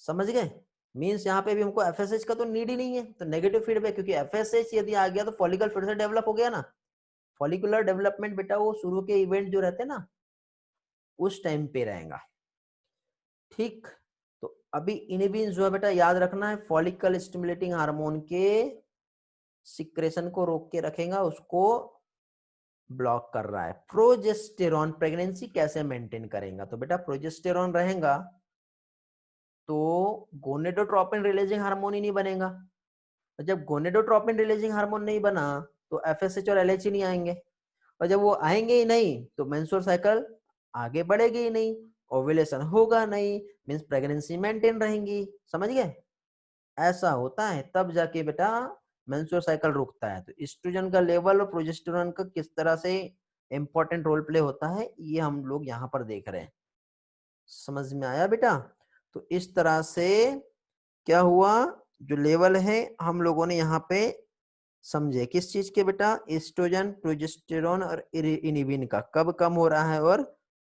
समझ गए। मींस यहाँ पे भी हमको एफएसएच का तो नीड ही नहीं है, तो नेगेटिव फीडबैक, क्योंकि एफएसएच यदि आ गया तो फॉलिकल फिर से डेवलप हो गया ना। फॉलिकुलर डेवलपमेंट बेटा वो शुरू के इवेंट जो रहते हैं ना उस टाइम पे रहेगा, ठीक। तो अभी इनिबिन जो है बेटा याद रखना है फॉलिकल स्टिमुलेटिंग हार्मोन के सिक्रेशन को रोक के रखेगा, उसको ब्लॉक कर रहा है। प्रोजेस्टेरॉन प्रेगनेंसी कैसे मेंटेन करेगा, तो बेटा प्रोजेस्टेरॉन रहेगा तो गोनेडोट्रोपिन रिलीजिंग हार्मोन ही नहीं बनेगा, और जब गोनेडोट्रोपिन रिलीजिंग हार्मोन नहीं बना तो एफएसएच और एलएच ही नहीं आएंगे, और जब वो आएंगे ही नहीं तो मेंस्ट्रुअल साइकिल आगे बढ़ेगी ही नहीं, ओव्यूलेशन होगा नहीं, मींस प्रेगनेंसी मेंटेन रहेंगी, समझ गए। ऐसा होता है तब जाके बेटा मेंस्ट्रुअल साइकिल रुकता है। तो एस्ट्रोजन का लेवल और प्रोजेस्टेरॉन का किस तरह से इंपॉर्टेंट रोल प्ले होता है ये हम लोग यहाँ पर देख रहे हैं, समझ में आया बेटा। तो इस तरह से क्या हुआ, जो लेवल है हम लोगों ने यहाँ पे समझे किस चीज के बेटा, एस्ट्रोजन प्रोजेस्टेरॉन और इनिबिन का कब कम हो रहा है और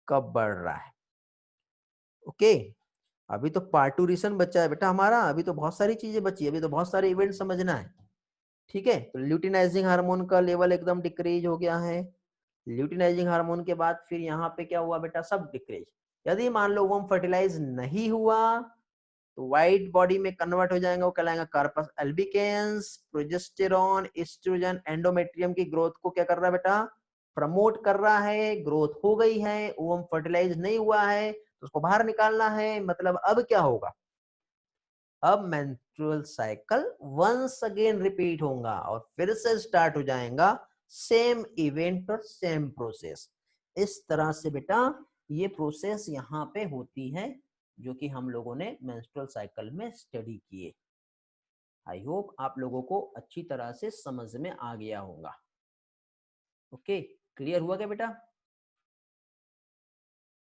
कब बढ़ रहा है। ओके, अभी तो पार्टूरिशन बचा है बेटा हमारा, अभी तो बहुत सारी चीजें बची है, अभी तो बहुत सारे इवेंट समझना है, ठीक है। तो ल्यूटिनाइजिंग हार्मोन का लेवल एकदम डिक्रीज हो गया है, ल्यूटिनाइजिंग हार्मोन के बाद फिर यहाँ पे क्या हुआ बेटा, सब डिक्रीज। यदि मान लो वो फर्टिलाइज नहीं हुआ तो व्हाइट बॉडी में कन्वर्ट हो जाएगा, वो कहलाएगा कार्पस अल्बिकेंस। प्रोजेस्टेरॉन एस्ट्रोजन एंडोमेट्रियम की ग्रोथ को क्या कर रहा है बेटा, प्रमोट कर रहा है, ग्रोथ हो गई है, ओवम फर्टिलाइज नहीं हुआ है तो उसको बाहर निकालना है, मतलब अब क्या होगा, अब menstrual cycle once again repeat होगा और फिर से स्टार्ट हो जाएगा सेम इवेंट और सेम प्रोसेस। इस तरह से बेटा ये प्रोसेस यहाँ पे होती है जो कि हम लोगों ने मेंस्ट्रुअल साइकिल में स्टडी किए। आई होप आप लोगों को अच्छी तरह से समझ में आ गया होगा। ओके, क्लियर हुआ क्या बेटा।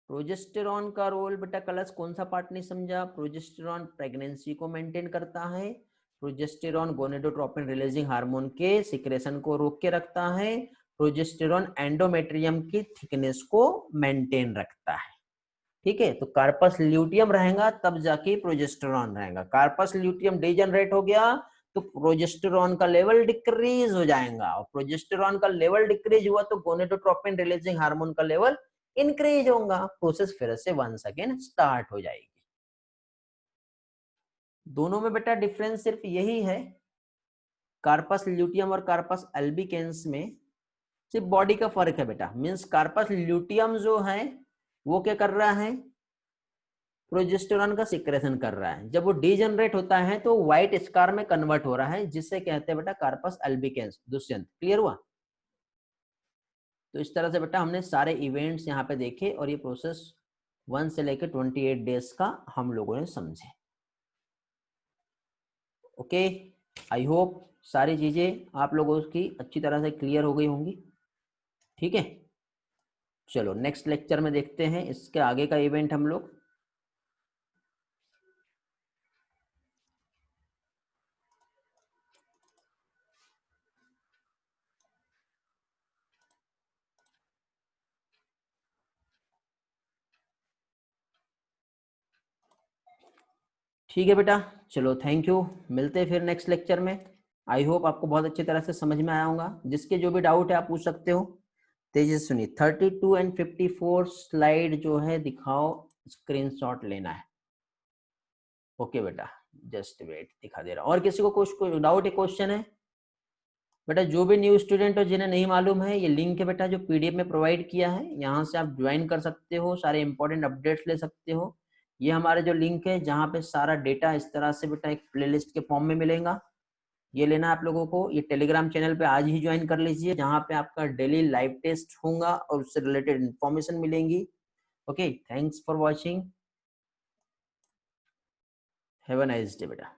प्रोजेस्टेरॉन का रोल बेटा कलश कौन सा पार्ट नहीं समझा, प्रोजेस्टेरॉन प्रेगनेंसी को मेंटेन करता है, प्रोजेस्टेरॉन गोनेडोट्रोपिन रिलीजिंग हार्मोन के सिक्रेशन को रोक के रखता है, प्रोजेस्टेरॉन एंडोमेट्रियम की थिकनेस को मेंटेन रखता है, ठीक है। तो कार्पस ल्यूटियम रहेगा तब जाके प्रोजेस्टेरॉन रहेगा, कार्पस ल्यूटियम डीजनरेट हो गया तो प्रोजेस्टेरॉन का लेवल डिक्रीज हो जाएगा, और प्रोजेस्टेरॉन का लेवल डिक्रीज हुआ तो गोनेडोट्रोपिन रिलीजिंग हार्मोन का लेवल इंक्रीज होगा, प्रोसेस फिर से वंस अगेन स्टार्ट हो जाएगी। दोनों में बेटा डिफरेंस सिर्फ यही है, कार्पस ल्यूटियम और कार्पस अल्बिकेंस में सिर्फ बॉडी का फर्क है बेटा, मींस कार्पस ल्यूटियम जो है वो क्या कर रहा है, प्रोजेस्टेरॉन का सिक्रेशन कर रहा है, जब वो डीजनरेट होता है तो व्हाइट स्कार में कन्वर्ट हो रहा है जिससे कहते हैं बेटा कार्पस अल्बिकेंस। दुष्यंत क्लियर हुआ। तो इस तरह से बेटा हमने सारे इवेंट्स यहाँ पे देखे और ये प्रोसेस 1 से लेकर 28 डेज का हम लोगों ने समझे। ओके, आई होप सारी चीजें आप लोगों की अच्छी तरह से क्लियर हो गई होंगी, ठीक है। चलो नेक्स्ट लेक्चर में देखते हैं इसके आगे का इवेंट हम लोग। ठीक है बेटा, चलो थैंक यू, मिलते हैं फिर नेक्स्ट लेक्चर में। आई होप आपको बहुत अच्छी तरह से समझ में आया होगा, जिसके जो भी डाउट है आप पूछ सकते हो। तेजी से सुनिए, 32 एंड 54 स्लाइड जो है दिखाओ, स्क्रीनशॉट लेना है। ओके बेटा, जस्ट वेट, दिखा दे रहा हूं। और किसी को कुछ डाउट है, क्वेश्चन है बेटा, जो भी न्यू स्टूडेंट हो जिन्हें नहीं मालूम है, ये लिंक है बेटा जो पीडीएफ में प्रोवाइड किया है, यहाँ से आप ज्वाइन कर सकते हो, सारे इंपॉर्टेंट अपडेट्स ले सकते हो। ये हमारे जो लिंक है जहाँ पे सारा डेटा इस तरह से बेटा एक प्लेलिस्ट के फॉर्म में मिलेगा, ये लेना है आप लोगों को। ये टेलीग्राम चैनल पे आज ही ज्वाइन कर लीजिए जहाँ पे आपका डेली लाइव टेस्ट होगा और उससे रिलेटेड इंफॉर्मेशन मिलेंगी। Okay, thanks for watching. Have a nice day बेटा।